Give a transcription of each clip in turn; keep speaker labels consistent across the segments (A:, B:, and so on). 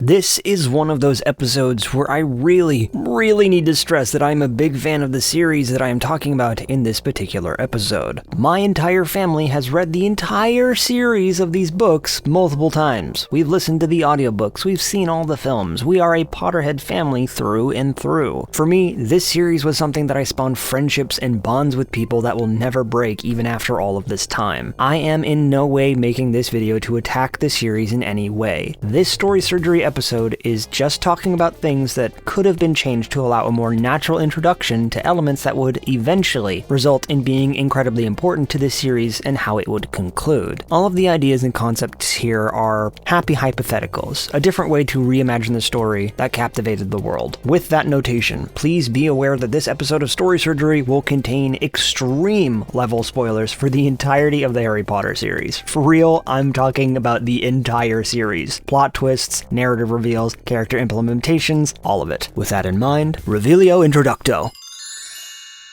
A: This is one of those episodes where I really need to stress that I'm a big fan of the series that I am talking about in this particular episode. My entire family has read the entire series of these books multiple times. We've listened to the audiobooks, we've seen all the films, we are a Potterhead family through and through. For me, this series was something that I spawned friendships and bonds with people that will never break even after all of this time. I am in no way making this video to attack the series in any way. This Story Surgery episode is just talking about things that could have been changed to allow a more natural introduction to elements that would eventually result in being incredibly important to this series and how it would conclude. All of the ideas and concepts here are happy hypotheticals, a different way to reimagine the story that captivated the world. With that notation, please be aware that this episode of Story Surgery will contain extreme level spoilers for the entirety of the Harry Potter series. For real, I'm talking about the entire series. Plot twists, narrative reveals, character implementations, all of it. With that in mind, Revelio Introducto.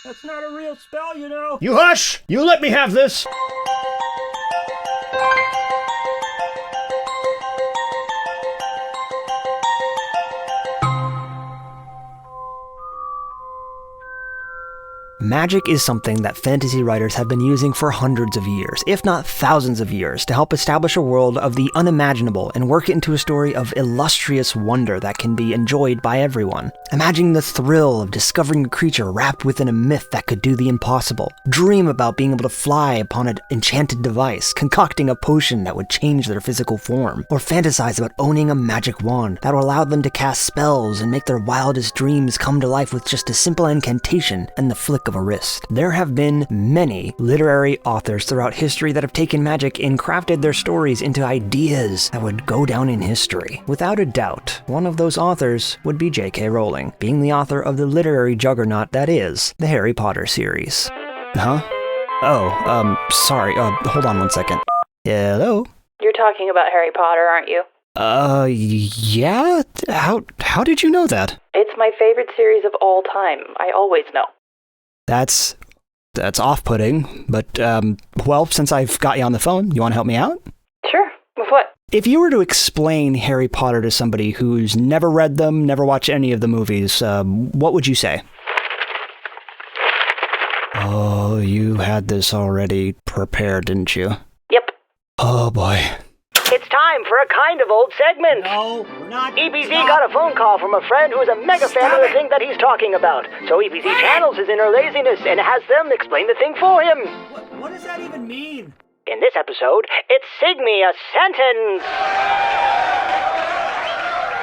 B: That's not a real spell, you know.
A: You hush! You let me have this! Magic is something that fantasy writers have been using for hundreds of years, if not thousands of years, to help establish a world of the unimaginable and work it into a story of illustrious wonder that can be enjoyed by everyone. Imagine the thrill of discovering a creature wrapped within a myth that could do the impossible. Dream about being able to fly upon an enchanted device, concocting a potion that would change their physical form, or fantasize about owning a magic wand that would allow them to cast spells and make their wildest dreams come to life with just a simple incantation and the flick of a wrist. There have been many literary authors throughout history that have taken magic and crafted their stories into ideas that would go down in history. Without a doubt, one of those authors would be J.K. Rowling, being the author of the literary juggernaut that is the Harry Potter series. Huh? Oh, sorry, hold on one second. Hello?
C: You're talking about Harry Potter, aren't you?
A: Yeah? How did you know that?
C: It's my favorite series of all time. I always know.
A: That's off-putting, but, well, since I've got you on the phone, you want to help me out?
C: Sure. With what?
A: If you were to explain Harry Potter to somebody who's never read them, never watched any of the movies, what would you say? Oh, you had this already prepared, didn't you?
C: Yep.
A: Oh, boy.
D: It's time for a kind of old segment.
B: No, we're not.
D: EPZ got a phone call from a friend who's a mega fan of the thing that he's talking about. So EPZ channels his inner laziness and has them explain the thing for him.
B: What does that even mean?
D: In this episode, it's Sig Me a Sentence.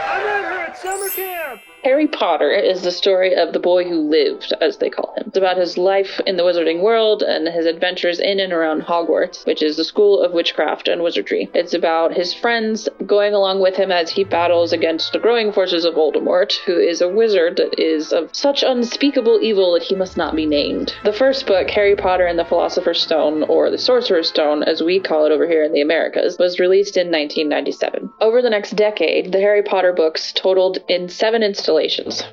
B: I met her at summer camp.
C: Harry Potter is the story of the boy who lived, as they call him. It's about his life in the wizarding world and his adventures in and around Hogwarts, which is the school of witchcraft and wizardry. It's about his friends going along with him as he battles against the growing forces of Voldemort, who is a wizard that is of such unspeakable evil that he must not be named. The first book, Harry Potter and the Philosopher's Stone, or the Sorcerer's Stone, as we call it over here in the Americas, was released in 1997. Over the next decade, the Harry Potter books totaled in 7 installations,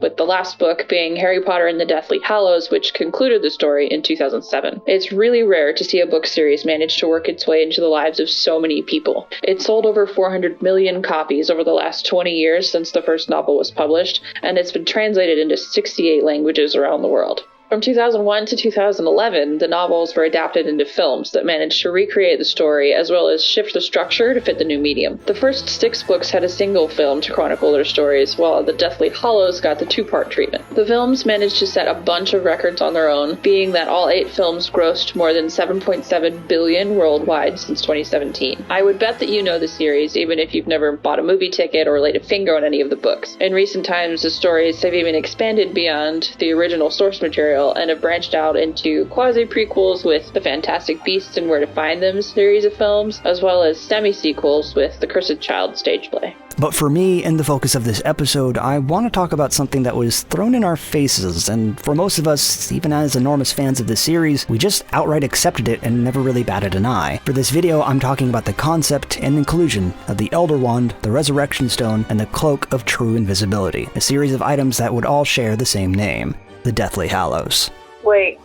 C: with the last book being Harry Potter and the Deathly Hallows, which concluded the story in 2007. It's really rare to see a book series manage to work its way into the lives of so many people. It sold over 400 million copies over the last 20 years since the first novel was published, and it's been translated into 68 languages around the world. From 2001 to 2011, the novels were adapted into films that managed to recreate the story as well as shift the structure to fit the new medium. The first 6 books had a single film to chronicle their stories, while the Deathly Hallows got the 2-part treatment. The films managed to set a bunch of records on their own, being that all 8 films grossed more than $7.7 billion worldwide since 2017. I would bet that you know the series, even if you've never bought a movie ticket or laid a finger on any of the books. In recent times, the stories have even expanded beyond the original source material and have branched out into quasi-prequels with the Fantastic Beasts and Where to Find Them series of films, as well as semi-sequels with the Cursed Child stage play.
A: But for me, and the focus of this episode, I want to talk about something that was thrown in our faces, and for most of us, even as enormous fans of the series, we just outright accepted it and never really batted an eye. For this video, I'm talking about the concept and inclusion of the Elder Wand, the Resurrection Stone, and the Cloak of True Invisibility, a series of items that would all share the same name, the Deathly Hallows.
C: Wait.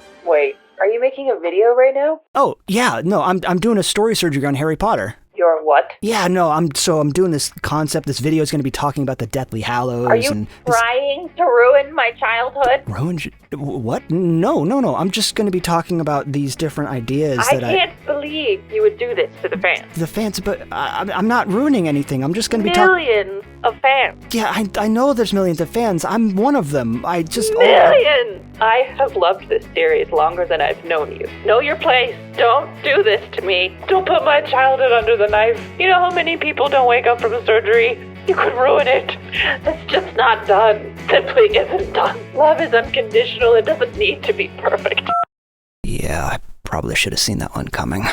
C: Are you making a video right now?
A: Oh, yeah, no, I'm doing a story surgery on Harry Potter.
E: Your what?
A: Yeah, no, I'm doing this concept. This video is going to be talking about the Deathly Hallows.
E: Are you trying to ruin my childhood?
A: What? No. I'm just going to be talking about these different ideas
E: I can't believe you would do this to the fans.
A: The fans, but I'm not ruining anything. I'm just going to be talking...
E: Millions of fans.
A: Yeah, I know there's millions of fans. I'm one of them.
E: Millions! I have loved this series longer than I've known you. Know your place. Don't do this to me. Don't put my childhood under the knife. You know how many people don't wake up from surgery? You could ruin it. It's just not done. Simply isn't done. Love is unconditional. It doesn't need to be perfect.
A: Yeah, I probably should have seen that one coming.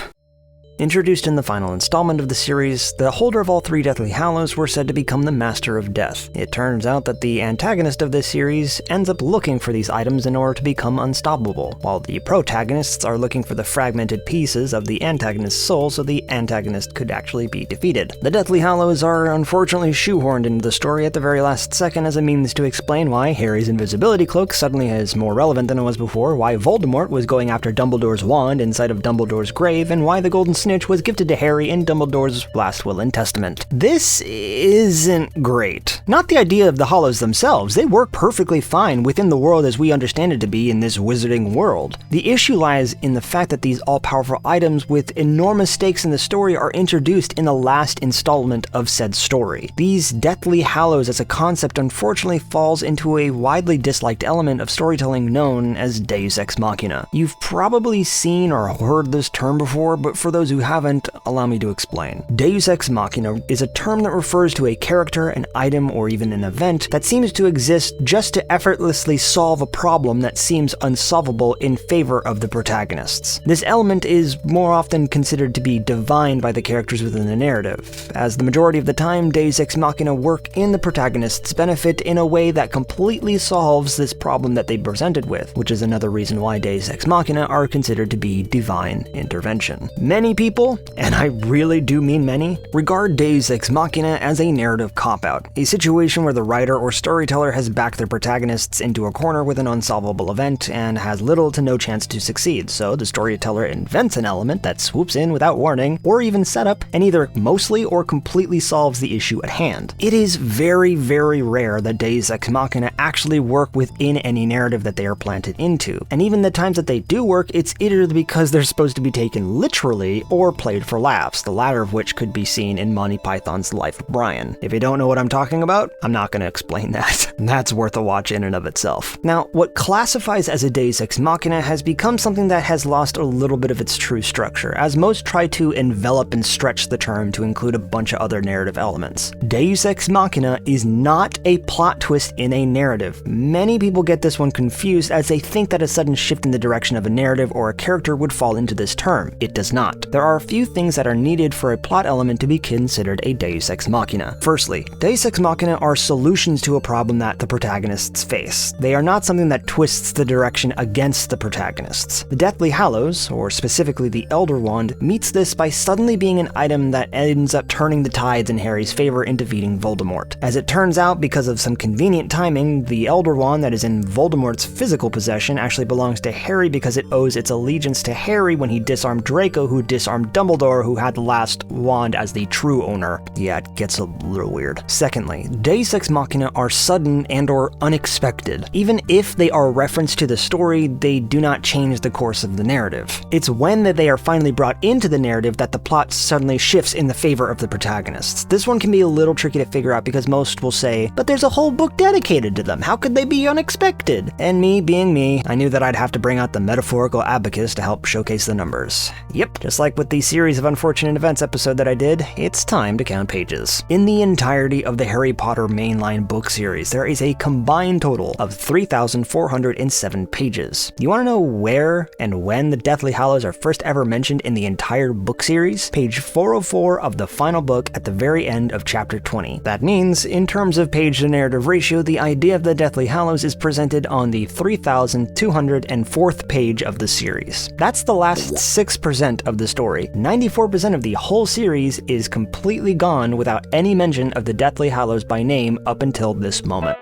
A: Introduced in the final installment of the series, the holder of all 3 Deathly Hallows were said to become the Master of Death. It turns out that the antagonist of this series ends up looking for these items in order to become unstoppable, while the protagonists are looking for the fragmented pieces of the antagonist's soul so the antagonist could actually be defeated. The Deathly Hallows are unfortunately shoehorned into the story at the very last second as a means to explain why Harry's invisibility cloak suddenly is more relevant than it was before, why Voldemort was going after Dumbledore's wand inside of Dumbledore's grave, and why the Golden Snitch was gifted to Harry in Dumbledore's last will and testament. This isn't great. Not the idea of the Hallows themselves. They work perfectly fine within the world as we understand it to be in this wizarding world. The issue lies in the fact that these all-powerful items with enormous stakes in the story are introduced in the last installment of said story. These Deathly Hallows as a concept unfortunately falls into a widely disliked element of storytelling known as Deus Ex Machina. You've probably seen or heard this term before, but for those who haven't, allow me to explain. Deus Ex Machina is a term that refers to a character, an item, or even an event that seems to exist just to effortlessly solve a problem that seems unsolvable in favor of the protagonists. This element is more often considered to be divine by the characters within the narrative, as the majority of the time Deus Ex Machina work in the protagonist's benefit in a way that completely solves this problem that they presented with, which is another reason why Deus Ex Machina are considered to be divine intervention. Many people, and I really do mean many, regard Deus Ex Machina as a narrative cop-out, a situation where the writer or storyteller has backed their protagonists into a corner with an unsolvable event and has little to no chance to succeed, so the storyteller invents an element that swoops in without warning, or even setup, and either mostly or completely solves the issue at hand. It is very, very rare that Deus Ex Machina actually work within any narrative that they are planted into, and even the times that they do work, it's either because they're supposed to be taken literally or played for laughs, the latter of which could be seen in Monty Python's Life of Brian. If you don't know what I'm talking about, I'm not going to explain that. That's worth a watch in and of itself. Now, what classifies as a Deus Ex Machina has become something that has lost a little bit of its true structure, as most try to envelop and stretch the term to include a bunch of other narrative elements. Deus Ex Machina is not a plot twist in a narrative. Many people get this one confused as they think that a sudden shift in the direction of a narrative or a character would fall into this term. It does not. There are a few things that are needed for a plot element to be considered a Deus Ex Machina. Firstly, Deus Ex Machina are solutions to a problem that the protagonists face. They are not something that twists the direction against the protagonists. The Deathly Hallows, or specifically the Elder Wand, meets this by suddenly being an item that ends up turning the tides in Harry's favor in defeating Voldemort. As it turns out, because of some convenient timing, the Elder Wand that is in Voldemort's physical possession actually belongs to Harry because it owes its allegiance to Harry when he disarmed Draco, who disarmed Dumbledore, who had the last wand as the true owner. Yeah, it gets a little weird. Secondly, Deus Ex Machina are sudden and or unexpected. Even if they are a reference to the story, they do not change the course of the narrative. It's when that they are finally brought into the narrative that the plot suddenly shifts in the favor of the protagonists. This one can be a little tricky to figure out because most will say, but there's a whole book dedicated to them, how could they be unexpected? And me being me, I knew that I'd have to bring out the metaphorical abacus to help showcase the numbers. Yep, just like with the series of unfortunate events episode that I did, it's time to count pages. In the entirety of the Harry Potter mainline book series, there is a combined total of 3,407 pages. You want to know where and when the Deathly Hallows are first ever mentioned in the entire book series? Page 404 of the final book at the very end of chapter 20. That means, in terms of page to narrative ratio, the idea of the Deathly Hallows is presented on the 3,204th page of the series. That's the last 6% of the story. 94% of the whole series is completely gone without any mention of the Deathly Hallows by name up until this moment.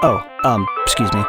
A: Oh, excuse me.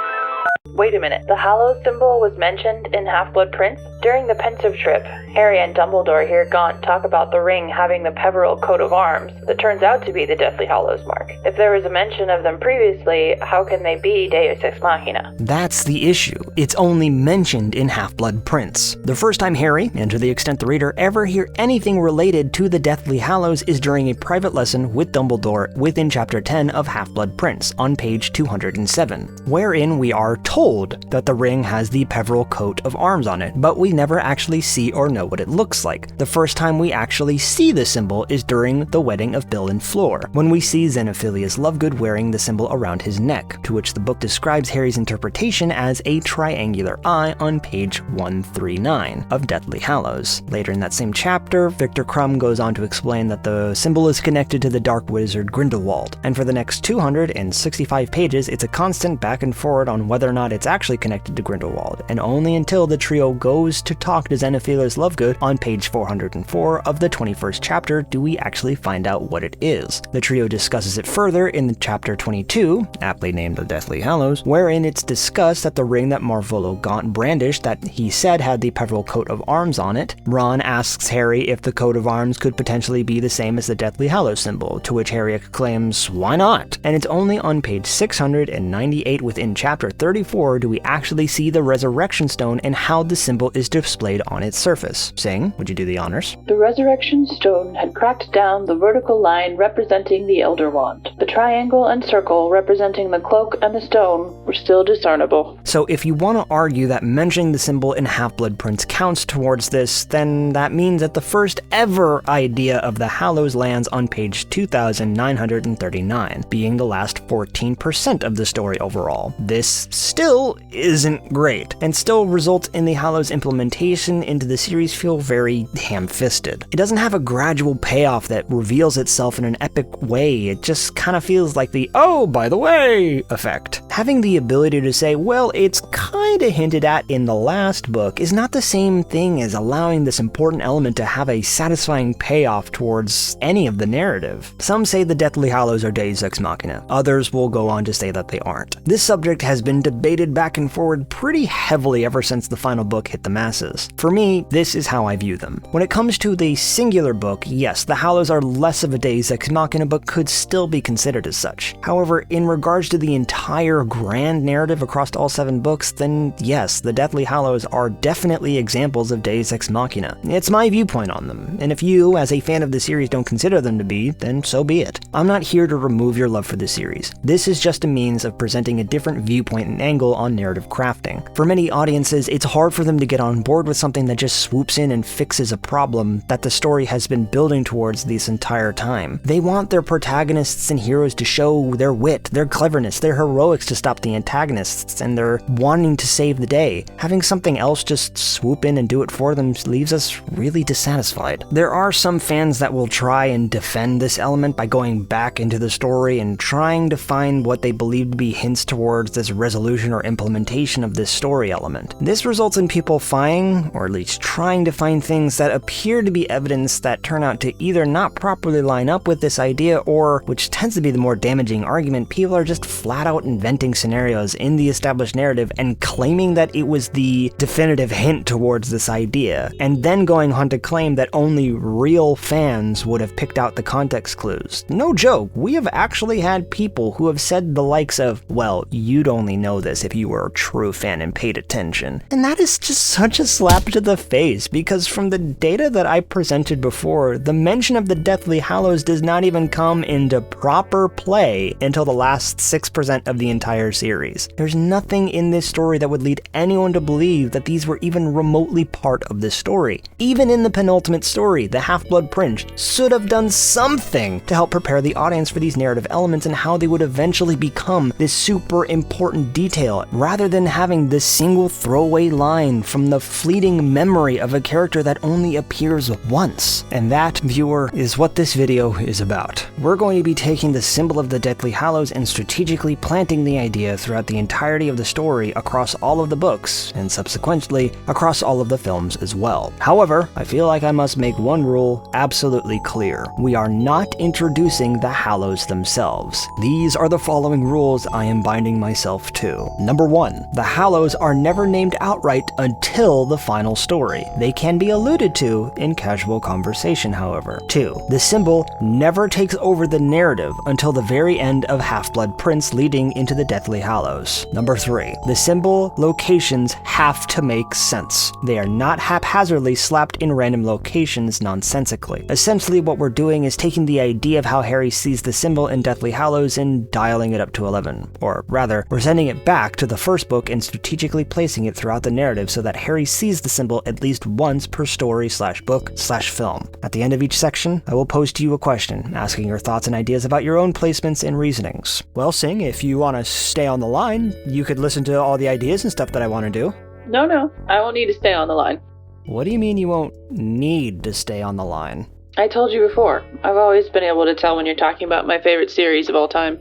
E: Wait a minute, the Hallows symbol was mentioned in Half-Blood Prince? During the Pensive trip, Harry and Dumbledore hear Gaunt talk about the ring having the Peveril coat of arms that turns out to be the Deathly Hallows mark. If there was a mention of them previously, how can they be Deus Ex Machina?
A: That's the issue. It's only mentioned in Half-Blood Prince. The first time Harry, and to the extent the reader, ever hear anything related to the Deathly Hallows is during a private lesson with Dumbledore within Chapter 10 of Half-Blood Prince, on page 207, wherein we are told that the ring has the Peveril coat of arms on it, but we never actually see or know what it looks like. The first time we actually see the symbol is during the wedding of Bill and Fleur, when we see Xenophilius Lovegood wearing the symbol around his neck, to which the book describes Harry's interpretation as a triangular eye on page 139 of Deathly Hallows. Later in that same chapter, Victor Crumb goes on to explain that the symbol is connected to the dark wizard Grindelwald, and for the next 265 pages, it's a constant back and forward on whether or not it's actually connected to Grindelwald, and only until the trio goes to talk to Xenophilius Lovegood on page 404 of the 21st chapter do we actually find out what it is. The trio discusses it further in chapter 22, aptly named The Deathly Hallows, wherein it's discussed that the ring that Marvolo Gaunt brandished that he said had the Peveril coat of arms on it. Ron asks Harry if the coat of arms could potentially be the same as the Deathly Hallows symbol, to which Harry exclaims, "Why not?" And it's only on page 698 within chapter 34 do we actually see the Resurrection Stone and how the symbol is displayed on its surface. Sing, would you do the honors?
C: The Resurrection Stone had cracked down the vertical line representing the Elder Wand. The triangle and circle representing the cloak and the stone were still discernible.
A: So if you want to argue that mentioning the symbol in Half-Blood Prince counts towards this, then that means that the first ever idea of the Hallows lands on page 2939, being the last 14% of the story overall. This still isn't great, and still results in the Hallows implementation into the series feel very ham-fisted. It doesn't have a gradual payoff that reveals itself in an epic way. It just kind of feels like the "oh, by the way" effect. Having the ability to say, well, it's kinda hinted at in the last book is not the same thing as allowing this important element to have a satisfying payoff towards any of the narrative. Some say the Deathly Hallows are Deus Ex Machina. Others will go on to say that they aren't. This subject has been debated back and forward pretty heavily ever since the final book hit the masses. For me, this is how I view them. When it comes to the singular book, yes, the Hallows are less of a Deus Ex Machina, but could still be considered as such. However, in regards to the entire grand narrative across all 7 books, then yes, the Deathly Hallows are definitely examples of Deus Ex Machina. It's my viewpoint on them, and if you, as a fan of the series, don't consider them to be, then so be it. I'm not here to remove your love for the series. This is just a means of presenting a different viewpoint and angle on narrative crafting. For many audiences, it's hard for them to get on board with something that just swoops in and fixes a problem that the story has been building towards this entire time. They want their protagonists and heroes to show their wit, their cleverness, their heroics to stop the antagonists, and their wanting to save the day. Having something else just swoop in and do it for them leaves us really dissatisfied. There are some fans that will try and defend this element by going back into the story and trying to find what they believe to be hints towards this resolution or implementation of this story element. This results in people finding, or at least trying to find, things that appear to be evidence that turn out to either not properly line up with this idea, or, which tends to be the more damaging argument, people are just flat out inventing scenarios in the established narrative and claiming that it was the definitive hint towards this idea, and then going on to claim that only real fans would have picked out the context clues. No joke, we have actually had people who have said the likes of, well, you'd only know this if you were a true fan and paid attention. And that is just such a slap to the face, because from the data that I presented before, the mention of the Deathly Hallows does not even come into proper play until the last 6% of the entire series. There's nothing in this story that would lead anyone to believe that these were even remotely part of the story. Even in the penultimate story, the Half-Blood Prince should have done something to help prepare the audience for these narrative elements and how they would eventually become this super important detail, rather than having this single throwaway line from the fleeting memory of a character that only appears once. And that, viewer, is what this video is about. We're going to be taking the symbol of the Deathly Hallows and strategically planting the the idea throughout the entirety of the story across all of the books, and subsequently across all of the films as well. However, I feel like I must make one rule absolutely clear. We are not introducing the Hallows themselves. These are the following rules I am binding myself to. Number 1. The Hallows are never named outright until the final story. They can be alluded to in casual conversation, however. 2. The symbol never takes over the narrative until the very end of Half-Blood Prince leading into the Deathly Hallows. Number 3. The symbol locations have to make sense. They are not haphazardly slapped in random locations nonsensically. Essentially, what we're doing is taking the idea of how Harry sees the symbol in Deathly Hallows and dialing it up to 11. Or rather, we're sending it back to the first book and strategically placing it throughout the narrative so that Harry sees the symbol at least once per story/book/film. At the end of each section, I will pose to you a question, asking your thoughts and ideas about your own placements and reasonings. Well, Sing, if you want to stay on the line, you could listen to all the ideas and stuff that I want to do.
C: No, I won't need to stay on the line.
A: What do you mean you won't need to stay on the line?
C: I told you before, I've always been able to tell when you're talking about my favorite series of all time.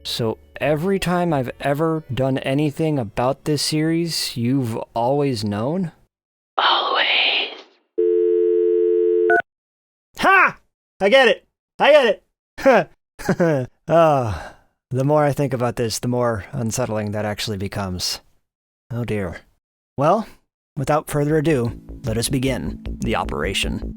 A: So every time I've ever done anything about this series, you've always known?
C: Always.
A: Ha! I get it! The more I think about this, the more unsettling that actually becomes. Oh dear. Well, without further ado, let us begin the operation.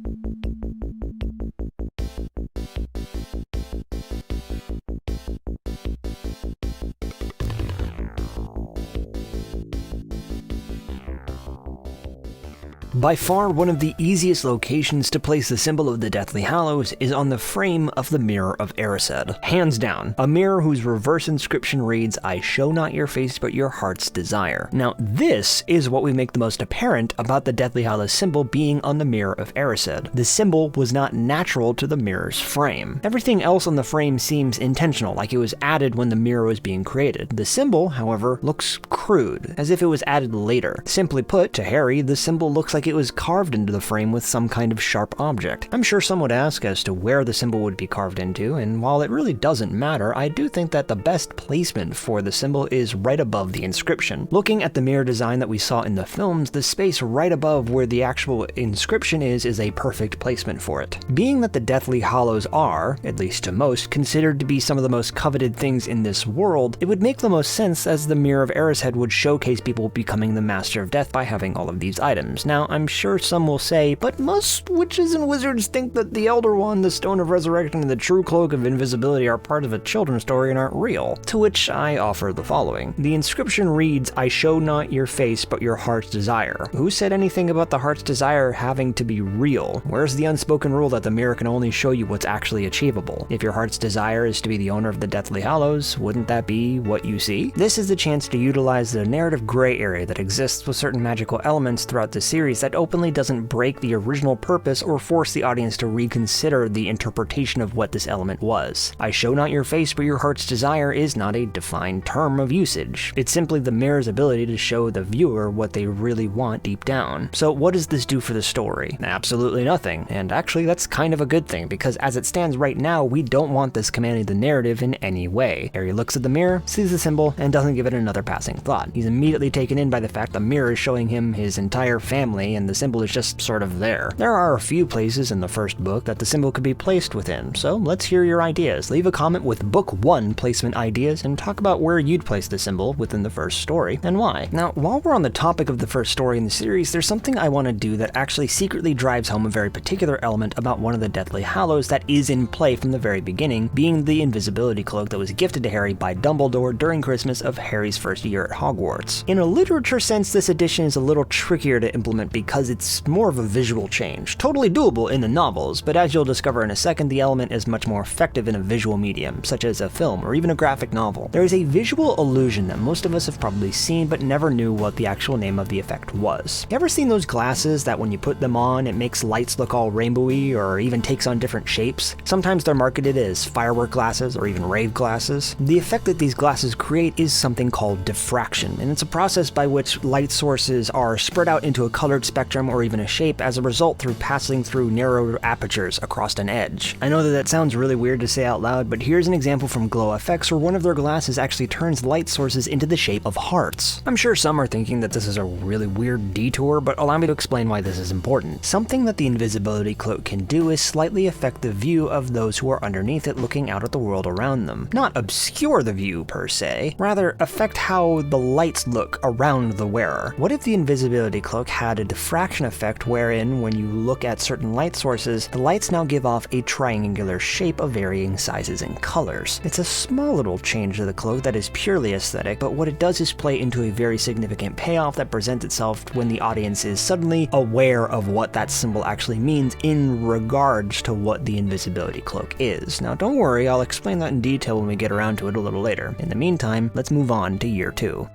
A: By far, one of the easiest locations to place the symbol of the Deathly Hallows is on the frame of the Mirror of Erised. Hands down, a mirror whose reverse inscription reads, "I show not your face but your heart's desire." Now, this is what we make the most apparent about the Deathly Hallows symbol being on the Mirror of Erised. The symbol was not natural to the mirror's frame. Everything else on the frame seems intentional, like it was added when the mirror was being created. The symbol, however, looks crude, as if it was added later. Simply put, to Harry, the symbol looks like it was carved into the frame with some kind of sharp object. I'm sure some would ask as to where the symbol would be carved into, and while it really doesn't matter, I do think that the best placement for the symbol is right above the inscription. Looking at the mirror design that we saw in the films, the space right above where the actual inscription is a perfect placement for it. Being that the Deathly Hallows are, at least to most, considered to be some of the most coveted things in this world, it would make the most sense as the Mirror of Erised would showcase people becoming the Master of Death by having all of these items. Now, I'm sure some will say, but most witches and wizards think that the Elder One, the Stone of Resurrection, and the True Cloak of Invisibility are part of a children's story and aren't real. To which I offer the following. The inscription reads, "I show not your face, but your heart's desire." Who said anything about the heart's desire having to be real? Where's the unspoken rule that the mirror can only show you what's actually achievable? If your heart's desire is to be the owner of the Deathly Hallows, wouldn't that be what you see? This is the chance to utilize the narrative gray area that exists with certain magical elements throughout the series that openly doesn't break the original purpose or force the audience to reconsider the interpretation of what this element was. "I show not your face, but your heart's desire" is not a defined term of usage. It's simply the mirror's ability to show the viewer what they really want deep down. So what does this do for the story? Absolutely nothing. And actually, that's kind of a good thing, because as it stands right now, we don't want this commanding the narrative in any way. Harry looks at the mirror, sees the symbol, and doesn't give it another passing thought. He's immediately taken in by the fact the mirror is showing him his entire family, and the symbol is just sort of there. There are a few places in the first book that the symbol could be placed within, so let's hear your ideas. Leave a comment with Book 1 placement ideas and talk about where you'd place the symbol within the first story and why. Now, while we're on the topic of the first story in the series, there's something I want to do that actually secretly drives home a very particular element about one of the Deathly Hallows that is in play from the very beginning, being the invisibility cloak that was gifted to Harry by Dumbledore during Christmas of Harry's first year at Hogwarts. In a literature sense, this addition is a little trickier to implement because it's more of a visual change. Totally doable in the novels, but as you'll discover in a second, the element is much more effective in a visual medium, such as a film or even a graphic novel. There is a visual illusion that most of us have probably seen but never knew what the actual name of the effect was. You ever seen those glasses that when you put them on, it makes lights look all rainbowy or even takes on different shapes? Sometimes they're marketed as firework glasses or even rave glasses. The effect that these glasses create is something called diffraction, and it's a process by which light sources are spread out into a colored spectrum or even a shape as a result through passing through narrow apertures across an edge. I know that sounds really weird to say out loud, but here's an example from GlowFX where one of their glasses actually turns light sources into the shape of hearts. I'm sure some are thinking that this is a really weird detour, but allow me to explain why this is important. Something that the invisibility cloak can do is slightly affect the view of those who are underneath it looking out at the world around them. Not obscure the view per se, rather affect how the lights look around the wearer. What if the invisibility cloak had a diffraction effect wherein, when you look at certain light sources, the lights now give off a triangular shape of varying sizes and colors? It's a small little change to the cloak that is purely aesthetic, but what it does is play into a very significant payoff that presents itself when the audience is suddenly aware of what that symbol actually means in regards to what the invisibility cloak is. Now don't worry, I'll explain that in detail when we get around to it a little later. In the meantime, let's move on to year 2.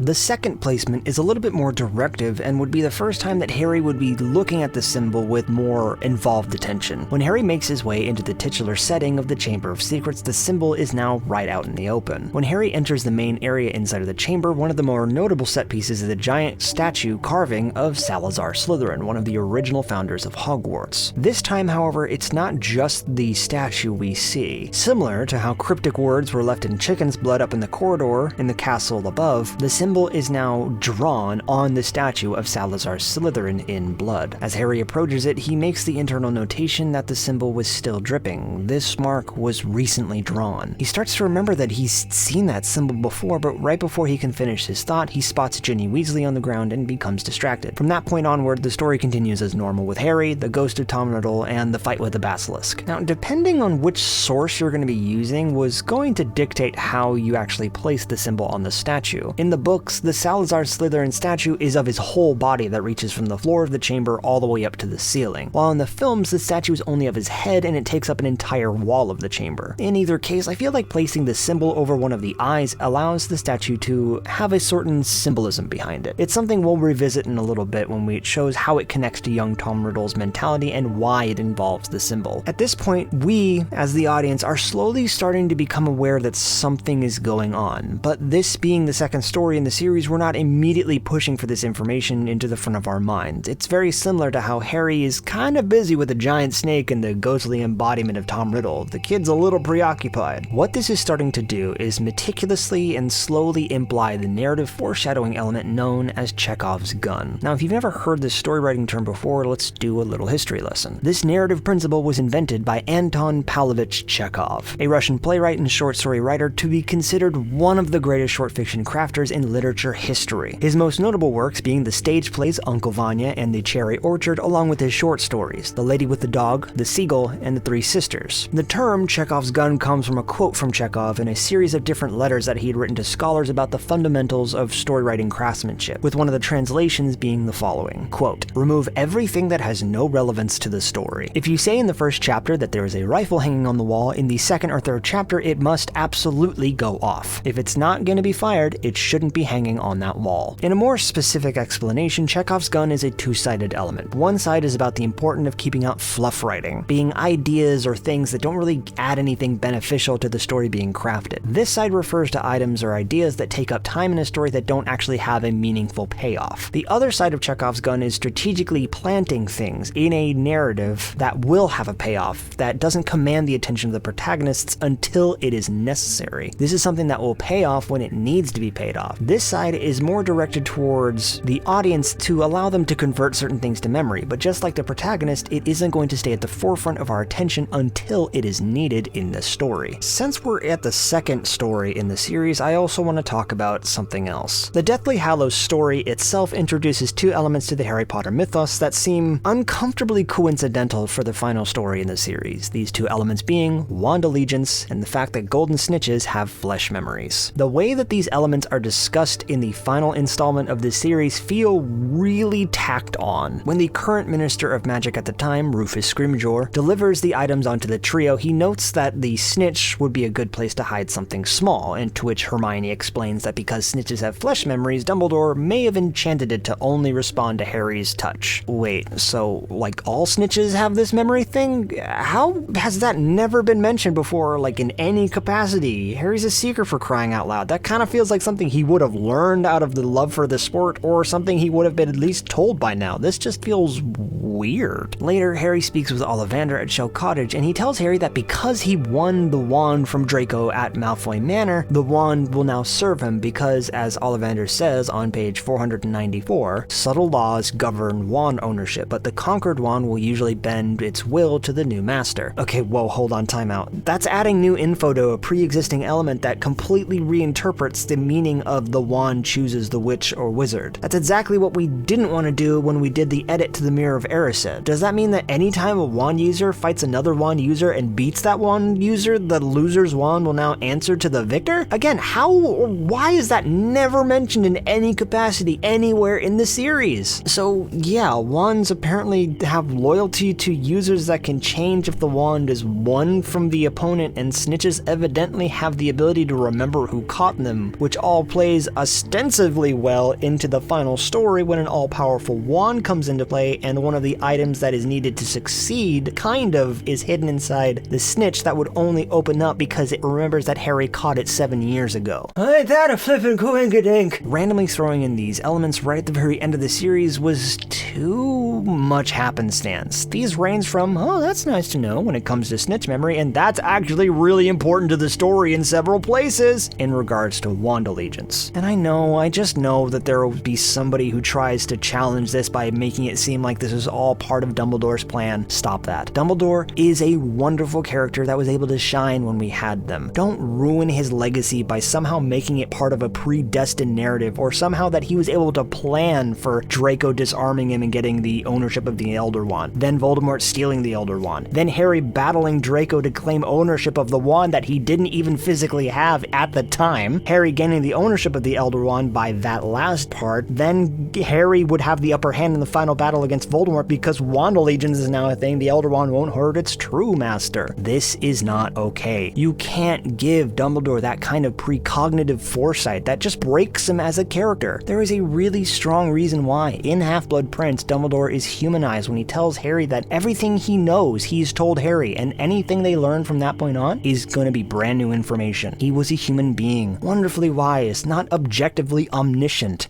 A: The second placement is a little bit more directive and would be the first time that Harry would be looking at the symbol with more involved attention. When Harry makes his way into the titular setting of the Chamber of Secrets, the symbol is now right out in the open. When Harry enters the main area inside of the chamber, one of the more notable set pieces is a giant statue carving of Salazar Slytherin, one of the original founders of Hogwarts. This time, however, it's not just the statue we see. Similar to how cryptic words were left in chicken's blood up in the corridor in the castle above, the symbol is now drawn on the statue of Salazar Slytherin in blood. As Harry approaches it, he makes the internal notation that the symbol was still dripping. This mark was recently drawn. He starts to remember that he's seen that symbol before, but right before he can finish his thought, he spots Ginny Weasley on the ground and becomes distracted. From that point onward, the story continues as normal with Harry, the ghost of Tom Riddle, and the fight with the basilisk. Now, depending on which source you're going to be using was going to dictate how you actually place the symbol on the statue. In the book, the Salazar Slytherin statue is of his whole body that reaches from the floor of the chamber all the way up to the ceiling, while in the films the statue is only of his head and it takes up an entire wall of the chamber. In either case, I feel like placing the symbol over one of the eyes allows the statue to have a certain symbolism behind it. It's something we'll revisit in a little bit when it shows how it connects to young Tom Riddle's mentality and why it involves the symbol. At this point, we, as the audience, are slowly starting to become aware that something is going on, but this being the second story in the series, we're not immediately pushing for this information into the front of our minds. It's very similar to how Harry is kind of busy with a giant snake and the ghostly embodiment of Tom Riddle. The kid's a little preoccupied. What this is starting to do is meticulously and slowly imply the narrative foreshadowing element known as Chekhov's gun. Now, if you've never heard this story writing term before, let's do a little history lesson. This narrative principle was invented by Anton Pavlovich Chekhov, a Russian playwright and short story writer to be considered one of the greatest short fiction crafters in literature history. His most notable works being the stage plays Uncle Vanya and The Cherry Orchard, along with his short stories, The Lady with the Dog, The Seagull, and The Three Sisters. The term Chekhov's gun comes from a quote from Chekhov in a series of different letters that he had written to scholars about the fundamentals of story writing craftsmanship, with one of the translations being the following, quote, "Remove everything that has no relevance to the story. If you say in the first chapter that there is a rifle hanging on the wall, in the second or third chapter it must absolutely go off. If it's not going to be fired, it shouldn't be hanging on that wall." In a more specific explanation, Chekhov's gun is a two-sided element. One side is about the importance of keeping out fluff writing, being ideas or things that don't really add anything beneficial to the story being crafted. This side refers to items or ideas that take up time in a story that don't actually have a meaningful payoff. The other side of Chekhov's gun is strategically planting things in a narrative that will have a payoff, that doesn't command the attention of the protagonists until it is necessary. This is something that will pay off when it needs to be paid off. This side is more directed towards the audience to allow them to convert certain things to memory, but just like the protagonist, it isn't going to stay at the forefront of our attention until it is needed in the story. Since we're at the second story in the series, I also want to talk about something else. The Deathly Hallows story itself introduces two elements to the Harry Potter mythos that seem uncomfortably coincidental for the final story in the series. These two elements being wand allegiance and the fact that golden snitches have flesh memories. The way that these elements are discussed discussed in the final installment of this series feel really tacked on. When the current Minister of Magic at the time, Rufus Scrimgeour, delivers the items onto the trio, he notes that the snitch would be a good place to hide something small, and to which Hermione explains that because snitches have flesh memories, Dumbledore may have enchanted it to only respond to Harry's touch. Wait, so, like, all snitches have this memory thing? How has that never been mentioned before, like, in any capacity? Harry's a seeker, for crying out loud. That kind of feels like something he would have learned out of the love for the sport, or something he would have been at least told by now. This just feels weird. Later, Harry speaks with Ollivander at Shell Cottage, and he tells Harry that because he won the wand from Draco at Malfoy Manor, the wand will now serve him because, as Ollivander says on page 494, subtle laws govern wand ownership, but the conquered wand will usually bend its will to the new master. Okay, whoa, hold on, time out. That's adding new info to a pre-existing element that completely reinterprets the meaning of the wand chooses the witch or wizard. That's exactly what we didn't want to do when we did the edit to the Mirror of Erised. Does that mean that anytime a wand user fights another wand user and beats that wand user, the loser's wand will now answer to the victor? Again, how or why is that never mentioned in any capacity anywhere in the series? So yeah, wands apparently have loyalty to users that can change if the wand is won from the opponent, and snitches evidently have the ability to remember who caught them, which all plays ostensibly well into the final story when an all-powerful wand comes into play, and one of the items that is needed to succeed kind of is hidden inside the snitch that would only open up because it remembers that Harry caught it 7 years ago.
B: Ain't that a flippin' coinkadink?
A: Randomly throwing in these elements right at the very end of the series was too much happenstance. These range from, oh, that's nice to know when it comes to snitch memory, and that's actually really important to the story in several places, in regards to wand allegiance. And I just know that there will be somebody who tries to challenge this by making it seem like this is all part of Dumbledore's plan. Stop that. Dumbledore is a wonderful character that was able to shine when we had them. Don't ruin his legacy by somehow making it part of a predestined narrative, or somehow that he was able to plan for Draco disarming him and getting the ownership of the Elder Wand, then Voldemort stealing the Elder Wand, then Harry battling Draco to claim ownership of the wand that he didn't even physically have at the time, Harry gaining the ownership of the Elder Wand by that last part, then Harry would have the upper hand in the final battle against Voldemort because wand allegiance is now a thing. The Elder Wand won't hurt its true master. This is not okay. You can't give Dumbledore that kind of precognitive foresight. That just breaks him as a character. There is a really strong reason why in Half-Blood Prince, Dumbledore is humanized when he tells Harry that everything he knows he's told Harry, and anything they learn from that point on is going to be brand new information. He was a human being, wonderfully wise, not objectively omniscient.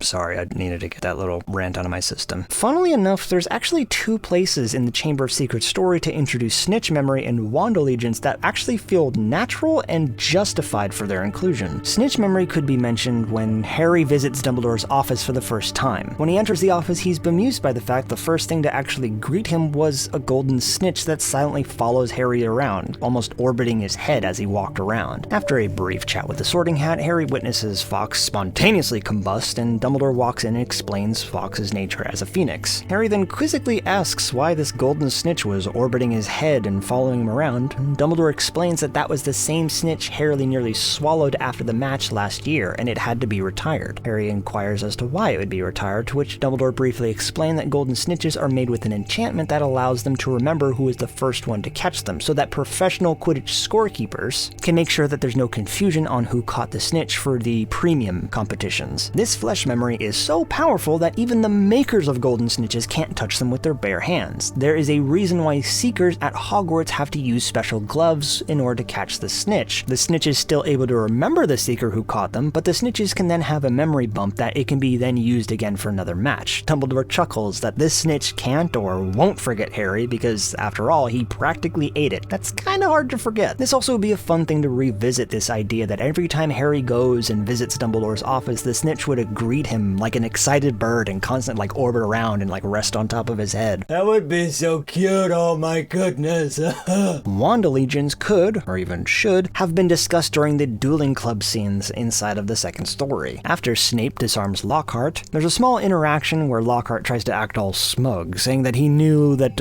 A: Sorry, I needed to get that little rant out of my system. Funnily enough, there's actually 2 places in the Chamber of Secrets story to introduce snitch memory and wand allegiance that actually feel natural and justified for their inclusion. Snitch memory could be mentioned when Harry visits Dumbledore's office for the first time. When he enters the office, he's bemused by the fact the first thing to actually greet him was a golden snitch that silently follows Harry around, almost orbiting his head as he walked around. After a brief chat with the Sorting Hat, Harry witnesses Fawkes spontaneously combust, and Dumbledore walks in and explains Fawkes' nature as a phoenix. Harry then quizzically asks why this golden snitch was orbiting his head and following him around, and Dumbledore explains that that was the same snitch Harry nearly swallowed after the match last year, and it had to be retired. Harry inquires as to why it would be retired, to which Dumbledore briefly explained that golden snitches are made with an enchantment that allows them to remember who is the first one to catch them, so that professional Quidditch scorekeepers can make sure that there's no confusion on who caught the snitch for the premium competitions. This flesh memory is so powerful that even the makers of golden snitches can't touch them with their bare hands. There is a reason why seekers at Hogwarts have to use special gloves in order to catch the snitch. The snitch is still able to remember the seeker who caught them, but the snitches can then have a memory bump that it can be then used again for another match. Dumbledore chuckles that this snitch can't or won't forget Harry because, after all, he practically ate it. That's kinda hard to forget. This also would be a fun thing to revisit, this idea that every time Harry goes and visits Dumbledore's office, the snitch would greet him like an excited bird and constantly orbit around and rest on top of his head.
B: That would be so cute, oh my goodness.
A: Wand allegiance could, or even should, have been discussed during the dueling club scenes inside of the second story. After Snape disarms Lockhart, there's a small interaction where Lockhart tries to act all smug, saying that he knew that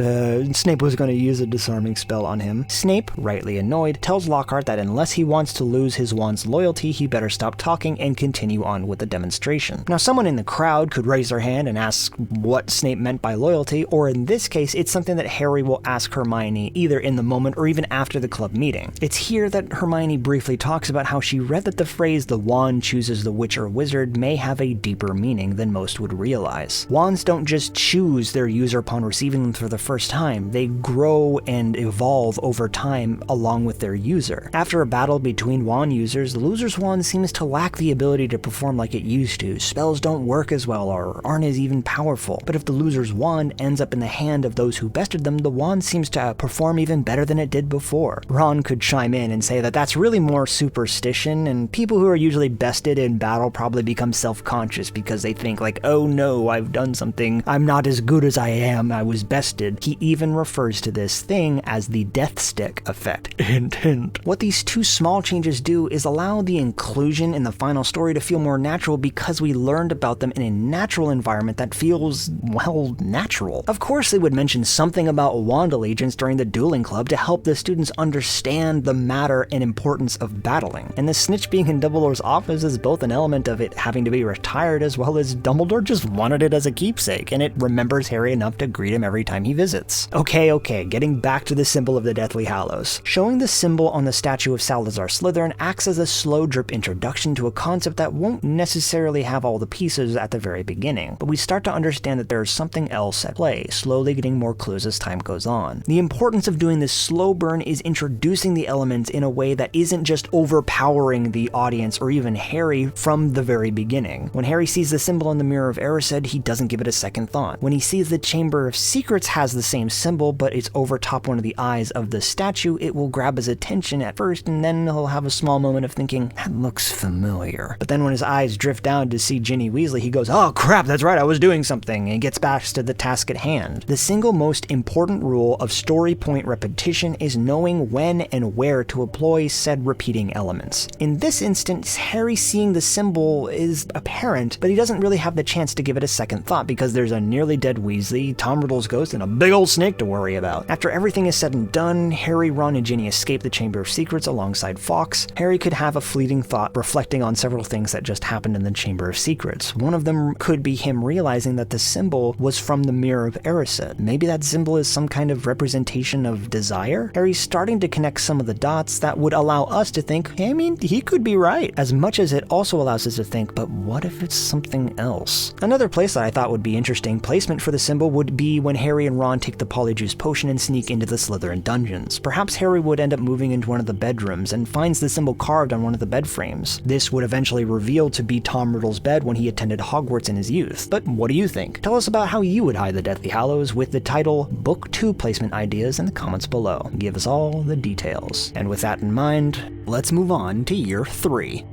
A: Snape was going to use a disarming spell on him. Snape, rightly annoyed, tells Lockhart that unless he wants to lose his wand's loyalty, he better stop talking and continue on with the demonstration. Now, someone in the crowd could raise their hand and ask what Snape meant by loyalty, or in this case, it's something that Harry will ask Hermione either in the moment or even after the club meeting. It's here that Hermione briefly talks about how she read that the phrase "the wand chooses the witch or wizard" may have a deeper meaning than most would realize. Wands don't just choose their user upon receiving them for the first time, they grow and evolve over time along with their user. After a battle between wand users, the loser's wand seems to lack the ability to perform like it used to. Spells don't work as well or aren't as even powerful. But if the loser's wand ends up in the hand of those who bested them, the wand seems to perform even better than it did before. Ron could chime in and say that that's really more superstition, and people who are usually bested in battle probably become self-conscious because they think like, oh no, I've done something, I'm not as good as I am, I was bested. He even refers to this thing as the death stick effect. Hint, hint. What these two small changes do is allow the inclusion in the final story to feel more natural because we learned about them in a natural environment that feels, well, natural. Of course they would mention something about wand allegiance during the dueling club to help the students understand the matter and importance of battling. And the snitch being in Dumbledore's office is both an element of it having to be retired as well as Dumbledore just wanted it as a keepsake, and it remembers Harry enough to greet him every time he visits. Okay, getting back to the symbol of the Deathly Hallows. Showing the symbol on the statue of Salazar Slytherin acts as a slow drip introduction to a concept that won't necessarily have all the pieces at the very beginning, but we start to understand that there's something else at play, slowly getting more clues as time goes on. The importance of doing this slow burn is introducing the elements in a way that isn't just overpowering the audience or even Harry from the very beginning. When Harry sees the symbol in the Mirror of Erised, he doesn't give it a second thought. When he sees the Chamber of Secrets has the same symbol, but it's over top one of the eyes of the statue, it will grab his attention at first, and then he'll have a small moment of thinking, that looks familiar. But then when his eyes drift down to see Ginny Weasley, he goes, oh crap, that's right, I was doing something, and gets back to the task at hand. The single most important rule of story point repetition is knowing when and where to employ said repeating elements. In this instance, Harry seeing the symbol is apparent, but he doesn't really have the chance to give it a second thought because there's a nearly dead Weasley, Tom Riddle's ghost, and a big old snake to worry about. After everything is said and done, Harry, Ron, and Ginny escape the Chamber of Secrets alongside Fawkes. Harry could have a fleeting thought reflecting on several things that just happened in the Chamber of Secrets. One of them could be him realizing that the symbol was from the Mirror of Erised. Maybe that symbol is some kind of representation of desire? Harry's starting to connect some of the dots that would allow us to think, hey, I mean, he could be right, as much as it also allows us to think, but what if it's something else? Another place that I thought would be interesting placement for the symbol would be when Harry and Ron take the Polyjuice potion and sneak into the Slytherin dungeons. Perhaps Harry would end up moving into one of the bedrooms and finds the symbol carved on one of the bed frames. This would eventually reveal to be Tom Riddle's bed when he attended Hogwarts in his youth. But what do you think? Tell us about how you would hide the Deathly Hallows with the title Book 2 placement ideas in the comments below. Give us all the details. And with that in mind, let's move on to year 3.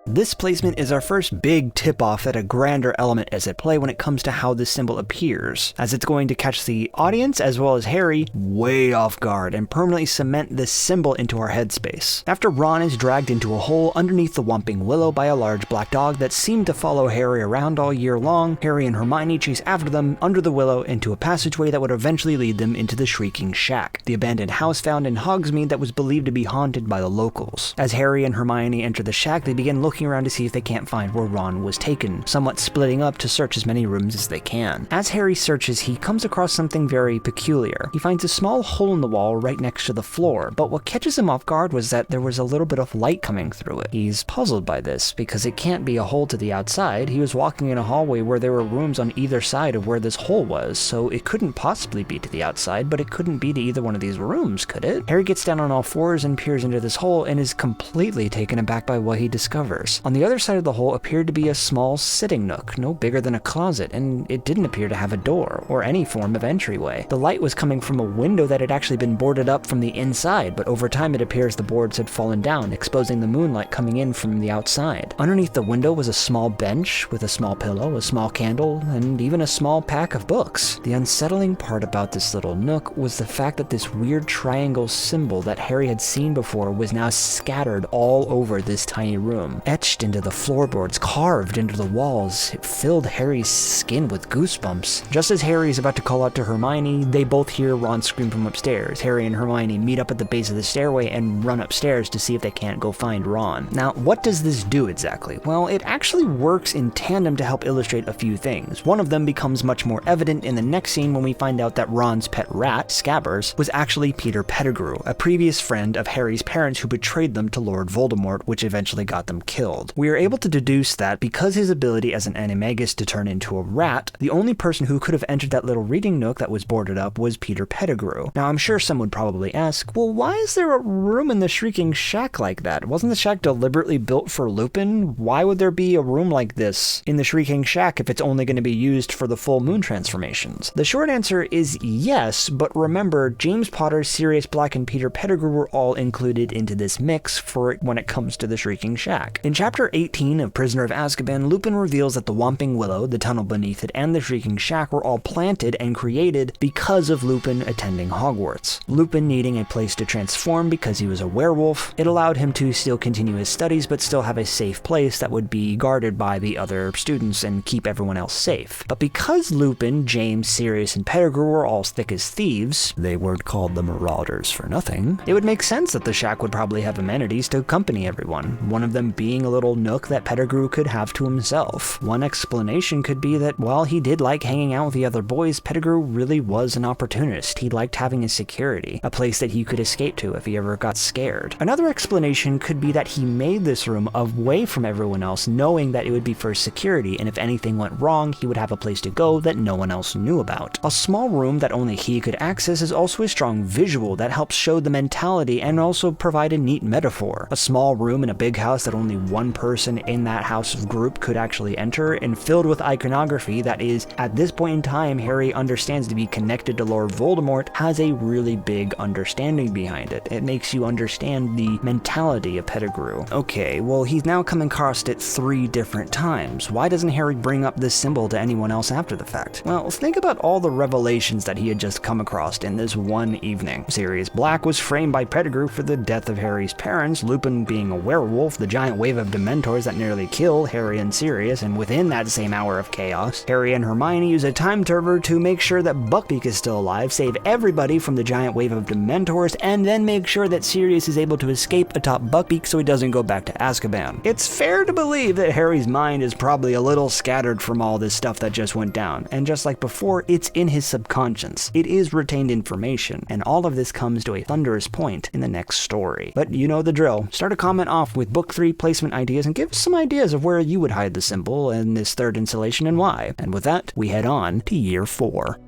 A: This placement is our first big tip-off that a grander element is at play when it comes to how this symbol appears, as it's going to catch the audience as well as Harry way off guard and permanently cement this symbol into our headspace. After Ron is dragged into a hole underneath the Whomping Willow by a large black dog that seemed to follow Harry around all year long, Harry and Hermione chase after them under the willow into a passageway that would eventually lead them into the Shrieking Shack, the abandoned house found in Hogsmeade that was believed to be haunted by the locals. As Harry and Hermione enter the shack, they begin looking around to see if they can't find where Ron was taken, somewhat splitting up to search as many rooms as they can. As Harry searches, he comes across something very peculiar. He finds a small hole in the wall right next to the floor, but what catches him off guard was that there was a little bit of light coming through it. He's puzzled by this, because it can't be a hole to the outside. He was walking in a hallway where there were rooms on either side of where this hole was, so it couldn't possibly be to the outside, but it couldn't be to either one of these rooms, could it? Harry gets down on all fours and peers into this hole and is completely taken aback by what he discovers. On the other side of the hole appeared to be a small sitting nook, no bigger than a closet, and it didn't appear to have a door or any form of entryway. The light was coming from a window that had actually been boarded up from the inside, but over time it appears the boards had fallen down, exposing the moonlight coming in from the outside. Underneath the window was a small bench with a small pillow, a small candle, and even a small pack of books. The unsettling part about this little nook was the fact that this weird triangle symbol that Harry had seen before was now scattered all over this tiny room, etched etched into the floorboards, carved into the walls. It filled Harry's skin with goosebumps. Just as Harry is about to call out to Hermione, they both hear Ron scream from upstairs. Harry and Hermione meet up at the base of the stairway and run upstairs to see if they can't go find Ron. Now, what does this do exactly? Well, it actually works in tandem to help illustrate a few things. One of them becomes much more evident in the next scene when we find out that Ron's pet rat, Scabbers, was actually Peter Pettigrew, a previous friend of Harry's parents who betrayed them to Lord Voldemort, which eventually got them killed. We are able to deduce that because his ability as an animagus to turn into a rat, the only person who could have entered that little reading nook that was boarded up was Peter Pettigrew. Now, I'm sure some would probably ask, well, why is there a room in the Shrieking Shack like that? Wasn't the shack deliberately built for Lupin? Why would there be a room like this in the Shrieking Shack if it's only going to be used for the full moon transformations? The short answer is yes, but remember, James Potter, Sirius Black, and Peter Pettigrew were all included into this mix for when it comes to the Shrieking Shack. In Chapter 18 of Prisoner of Azkaban, Lupin reveals that the Whomping Willow, the tunnel beneath it, and the Shrieking Shack were all planted and created because of Lupin attending Hogwarts. Lupin needing a place to transform because he was a werewolf, it allowed him to still continue his studies but still have a safe place that would be guarded by the other students and keep everyone else safe. But because Lupin, James, Sirius, and Pettigrew were all thick as thieves, they weren't called the Marauders for nothing, it would make sense that the shack would probably have amenities to accompany everyone, one of them being a little nook that Pettigrew could have to himself. One explanation could be that while he did like hanging out with the other boys, Pettigrew really was an opportunist. He liked having his security, a place that he could escape to if he ever got scared. Another explanation could be that he made this room away from everyone else, knowing that it would be for security, and if anything went wrong, he would have a place to go that no one else knew about. A small room that only he could access is also a strong visual that helps show the mentality and also provide a neat metaphor. A small room in a big house that only one person in that house of group could actually enter, and filled with iconography that is, at this point in time, Harry understands to be connected to Lord Voldemort, has a really big understanding behind it. It makes you understand the mentality of Pettigrew. Okay, well, he's now come across it 3 different times. Why doesn't Harry bring up this symbol to anyone else after the fact? Well, think about all the revelations that he had just come across in this one evening. Sirius Black was framed by Pettigrew for the death of Harry's parents, Lupin being a werewolf, the giant wave of Dementors that nearly kill Harry and Sirius, and within that same hour of chaos, Harry and Hermione use a time turner to make sure that Buckbeak is still alive, save everybody from the giant wave of Dementors, and then make sure that Sirius is able to escape atop Buckbeak so he doesn't go back to Azkaban. It's fair to believe that Harry's mind is probably a little scattered from all this stuff that just went down, and just like before, it's in his subconscious. It is retained information, and all of this comes to a thunderous point in the next story. But you know the drill. Start a comment off with Book 3 placement ideas and give us some ideas of where you would hide the symbol in this 3rd installation and why. And with that, we head on to Year 4.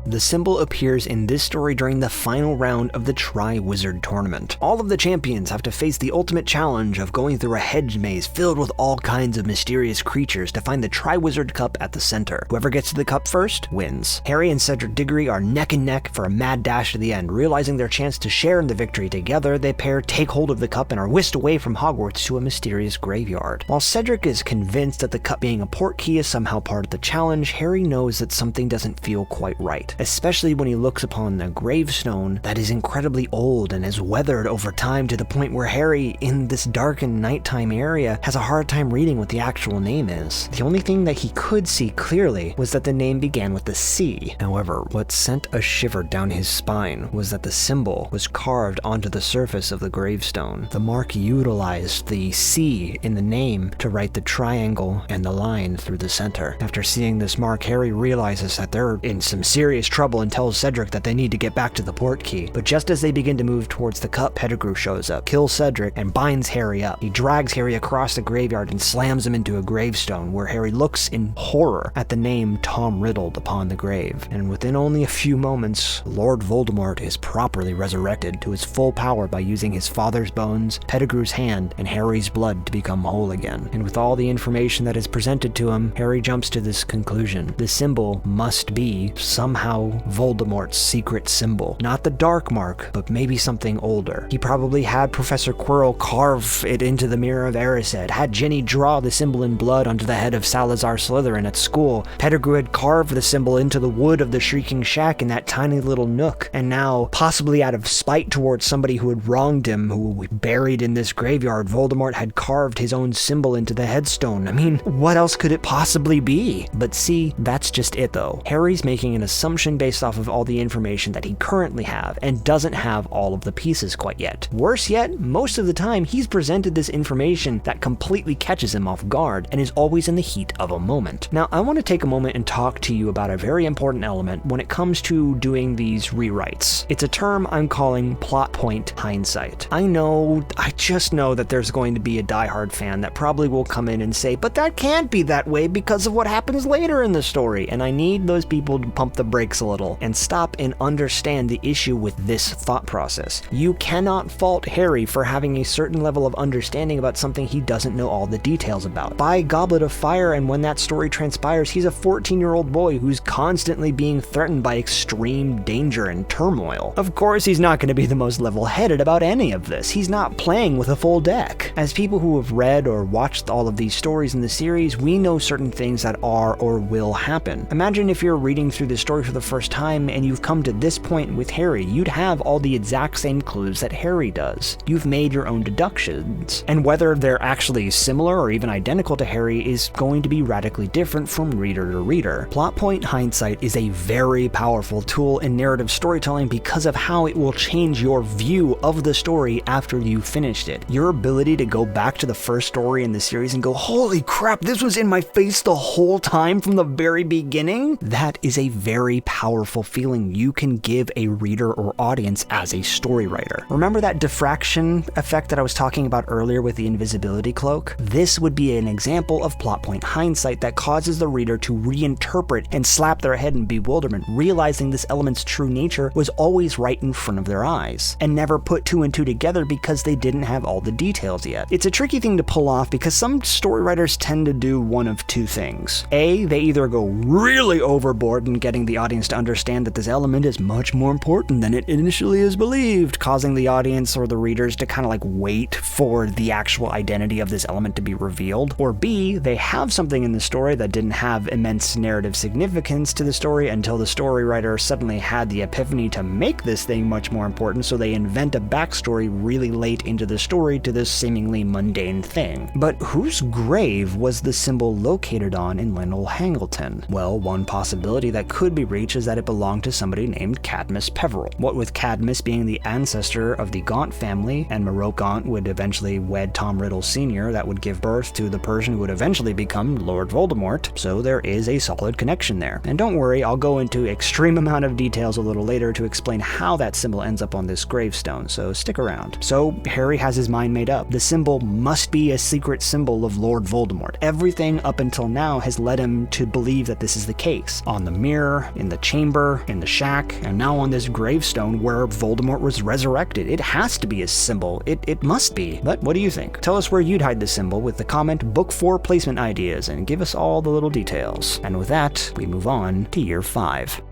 A: The symbol appears in this story during the final round of the Tri-Wizard Tournament. All of the champions have to face the ultimate challenge of going through a hedge maze filled with all kinds of mysterious creatures to find the Tri-Wizard Cup at the center. Whoever gets to the cup first wins. Harry and Cedric Diggory are neck and neck for a mad dash to the end. Realizing their chance to share in the victory together, the pair take hold of the cup and are whisked away from Hogwarts to a mysterious graveyard. While Cedric is convinced that the cup being a portkey is somehow part of the challenge, Harry knows that something doesn't feel quite right, especially when he looks upon the gravestone that is incredibly old and has weathered over time to the point where Harry, in this darkened nighttime area, has a hard time reading what the actual name is. The only thing that he could see clearly was that the name began with a C. However, what sent a shiver down his spine was that the symbol was carved onto the surface of the gravestone. The mark utilized the C in the name to write the triangle and the line through the center. After seeing this mark, Harry realizes that they're in some serious trouble and tells Cedric that they need to get back to the portkey. But just as they begin to move towards the cup, Pettigrew shows up, kills Cedric, and binds Harry up. He drags Harry across the graveyard and slams him into a gravestone, where Harry looks in horror at the name Tom Riddled upon the grave. And within only a few moments, Lord Voldemort is properly resurrected to his full power by using his father's bones, Pettigrew's hand, and Harry's blood to become whole again. And with all the information that is presented to him, Harry jumps to this conclusion. The symbol must be somehow now Voldemort's secret symbol. Not the dark mark, but maybe something older. He probably had Professor Quirrell carve it into the Mirror of Erised, had Ginny draw the symbol in blood onto the head of Salazar Slytherin at school. Pettigrew had carved the symbol into the wood of the Shrieking Shack in that tiny little nook, and now, possibly out of spite towards somebody who had wronged him, who buried in this graveyard, Voldemort had carved his own symbol into the headstone. I mean, what else could it possibly be? But see, that's just it though. Harry's making an assumption based off of all the information that he currently have, and doesn't have all of the pieces quite yet. Worse yet, most of the time he's presented this information that completely catches him off guard, and is always in the heat of a moment. Now, I want to take a moment and talk to you about a very important element when it comes to doing these rewrites. It's a term I'm calling plot point hindsight. I just know that there's going to be a diehard fan that probably will come in and say, but that can't be that way because of what happens later in the story, and I need those people to pump the brakes a little and stop and understand the issue with this thought process. You cannot fault Harry for having a certain level of understanding about something he doesn't know all the details about. By Goblet of Fire, and when that story transpires, he's a 14-year-old boy who's constantly being threatened by extreme danger and turmoil. Of course, he's not going to be the most level-headed about any of this. He's not playing with a full deck. As people who have read or watched all of these stories in the series, we know certain things that are or will happen. Imagine if you're reading through the story for the first time and you've come to this point with Harry, you'd have all the exact same clues that Harry does. You've made your own deductions, and whether they're actually similar or even identical to Harry is going to be radically different from reader to reader. Plot point hindsight is a very powerful tool in narrative storytelling because of how it will change your view of the story after you've finished it. Your ability to go back to the first story in the series and go, holy crap, this was in my face the whole time from the very beginning? That is a very powerful feeling you can give a reader or audience as a story writer. Remember that diffraction effect that I was talking about earlier with the invisibility cloak? This would be an example of plot point hindsight that causes the reader to reinterpret and slap their head in bewilderment, realizing this element's true nature was always right in front of their eyes, and never put two and two together because they didn't have all the details yet. It's a tricky thing to pull off because some story writers tend to do one of two things. A, they either go really overboard in getting the audience to understand that this element is much more important than it initially is believed, causing the audience or the readers to kind of like wait for the actual identity of this element to be revealed. Or B, they have something in the story that didn't have immense narrative significance to the story until the story writer suddenly had the epiphany to make this thing much more important, so they invent a backstory really late into the story to this seemingly mundane thing. But whose grave was the symbol located on in Lynel Hangleton? Well, one possibility that could be reached is that it belonged to somebody named Cadmus Peverell. What with Cadmus being the ancestor of the Gaunt family, and Maroke Gaunt would eventually wed Tom Riddle Sr., that would give birth to the person who would eventually become Lord Voldemort, so there is a solid connection there. And don't worry, I'll go into extreme amount of details a little later to explain how that symbol ends up on this gravestone, so stick around. So Harry has his mind made up. The symbol must be a secret symbol of Lord Voldemort. Everything up until now has led him to believe that this is the case. On the mirror, in the chamber, in the shack, and now on this gravestone where Voldemort was resurrected. It has to be a symbol. It must be. But what do you think? Tell us where you'd hide the symbol with the comment Book 4 placement ideas and give us all the little details. And with that, we move on to Year 5.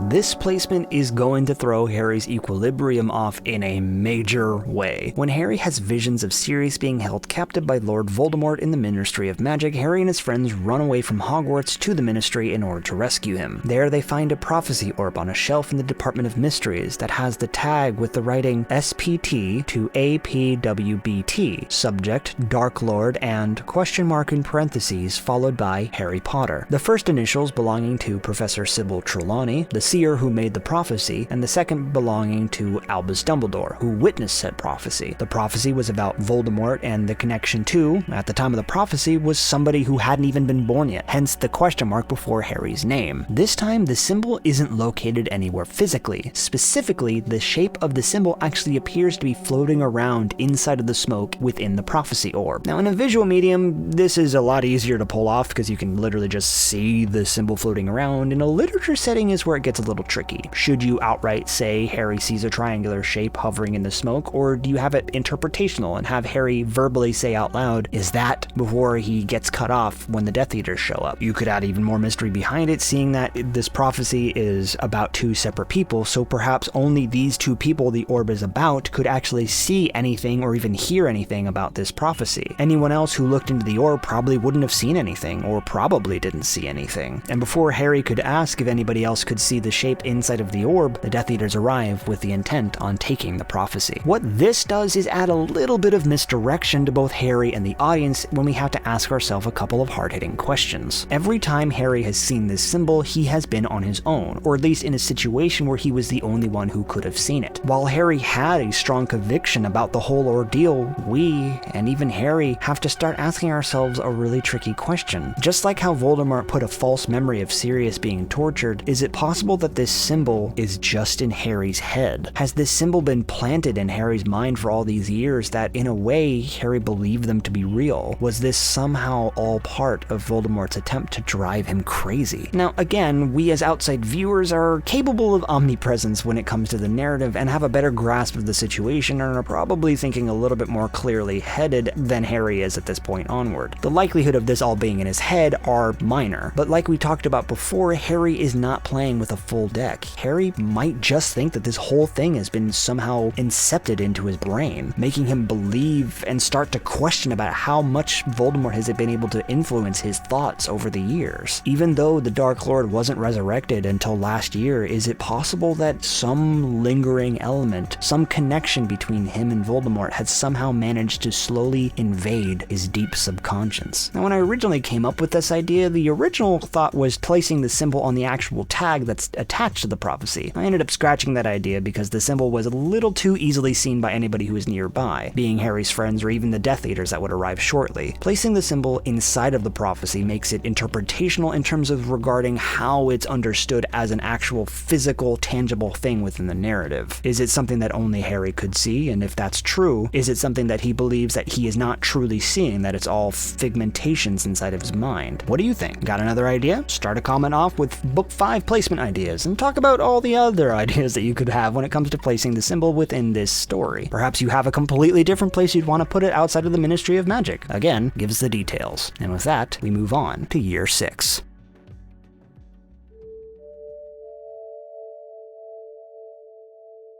A: This placement is going to throw Harry's equilibrium off in a major way. When Harry has visions of Sirius being held captive by Lord Voldemort in the Ministry of Magic, Harry and his friends run away from Hogwarts to the Ministry in order to rescue him. There they find a prophecy orb on a shelf in the Department of Mysteries that has the tag with the writing SPT to APWBT, subject Dark Lord and question mark in parentheses followed by Harry Potter. The first initials belonging to Professor Sybil Trelawney, the seer who made the prophecy, and the second belonging to Albus Dumbledore, who witnessed said prophecy. The prophecy was about Voldemort, and the connection to, at the time of the prophecy, was somebody who hadn't even been born yet, hence the question mark before Harry's name. This time, the symbol isn't located anywhere physically. Specifically, the shape of the symbol actually appears to be floating around inside of the smoke within the prophecy orb. Now, in a visual medium, this is a lot easier to pull off because you can literally just see the symbol floating around. In a literature setting is where it gets a little tricky. Should you outright say Harry sees a triangular shape hovering in the smoke, or do you have it interpretational and have Harry verbally say out loud, "Is that?" before he gets cut off when the Death Eaters show up? You could add even more mystery behind it, seeing that this prophecy is about two separate people, so perhaps only these two people the orb is about could actually see anything or even hear anything about this prophecy. Anyone else who looked into the orb probably wouldn't have seen anything, or probably didn't see anything. And before Harry could ask if anybody else could see the shape inside of the orb, the Death Eaters arrive with the intent on taking the prophecy. What this does is add a little bit of misdirection to both Harry and the audience when we have to ask ourselves a couple of hard-hitting questions. Every time Harry has seen this symbol, he has been on his own, or at least in a situation where he was the only one who could have seen it. While Harry had a strong conviction about the whole ordeal, we, and even Harry, have to start asking ourselves a really tricky question. Just like how Voldemort put a false memory of Sirius being tortured, is it possible that this symbol is just in Harry's head? Has this symbol been planted in Harry's mind for all these years that, in a way, Harry believed them to be real? Was this somehow all part of Voldemort's attempt to drive him crazy? Now, again, we as outside viewers are capable of omnipresence when it comes to the narrative and have a better grasp of the situation and are probably thinking a little bit more clearly headed than Harry is at this point onward. The likelihood of this all being in his head are minor, but like we talked about before, Harry is not playing with a full deck. Harry might just think that this whole thing has been somehow incepted into his brain, making him believe and start to question about how much Voldemort has been able to influence his thoughts over the years. Even though the Dark Lord wasn't resurrected until last year, is it possible that some lingering element, some connection between him and Voldemort had somehow managed to slowly invade his deep subconscious? Now, when I originally came up with this idea, the original thought was placing the symbol on the actual tag that's attached to the prophecy. I ended up scratching that idea because the symbol was a little too easily seen by anybody who was nearby, being Harry's friends or even the Death Eaters that would arrive shortly. Placing the symbol inside of the prophecy makes it interpretational in terms of regarding how it's understood as an actual physical, tangible thing within the narrative. Is it something that only Harry could see? And if that's true, is it something that he believes that he is not truly seeing, that it's all figmentations inside of his mind? What do you think? Got another idea? Start a comment off with Book 5 placement ideas and talk about all the other ideas that you could have when it comes to placing the symbol within this story. Perhaps you have a completely different place you'd want to put it outside of the Ministry of Magic. Again, give us the details. And with that, we move on to Year 6.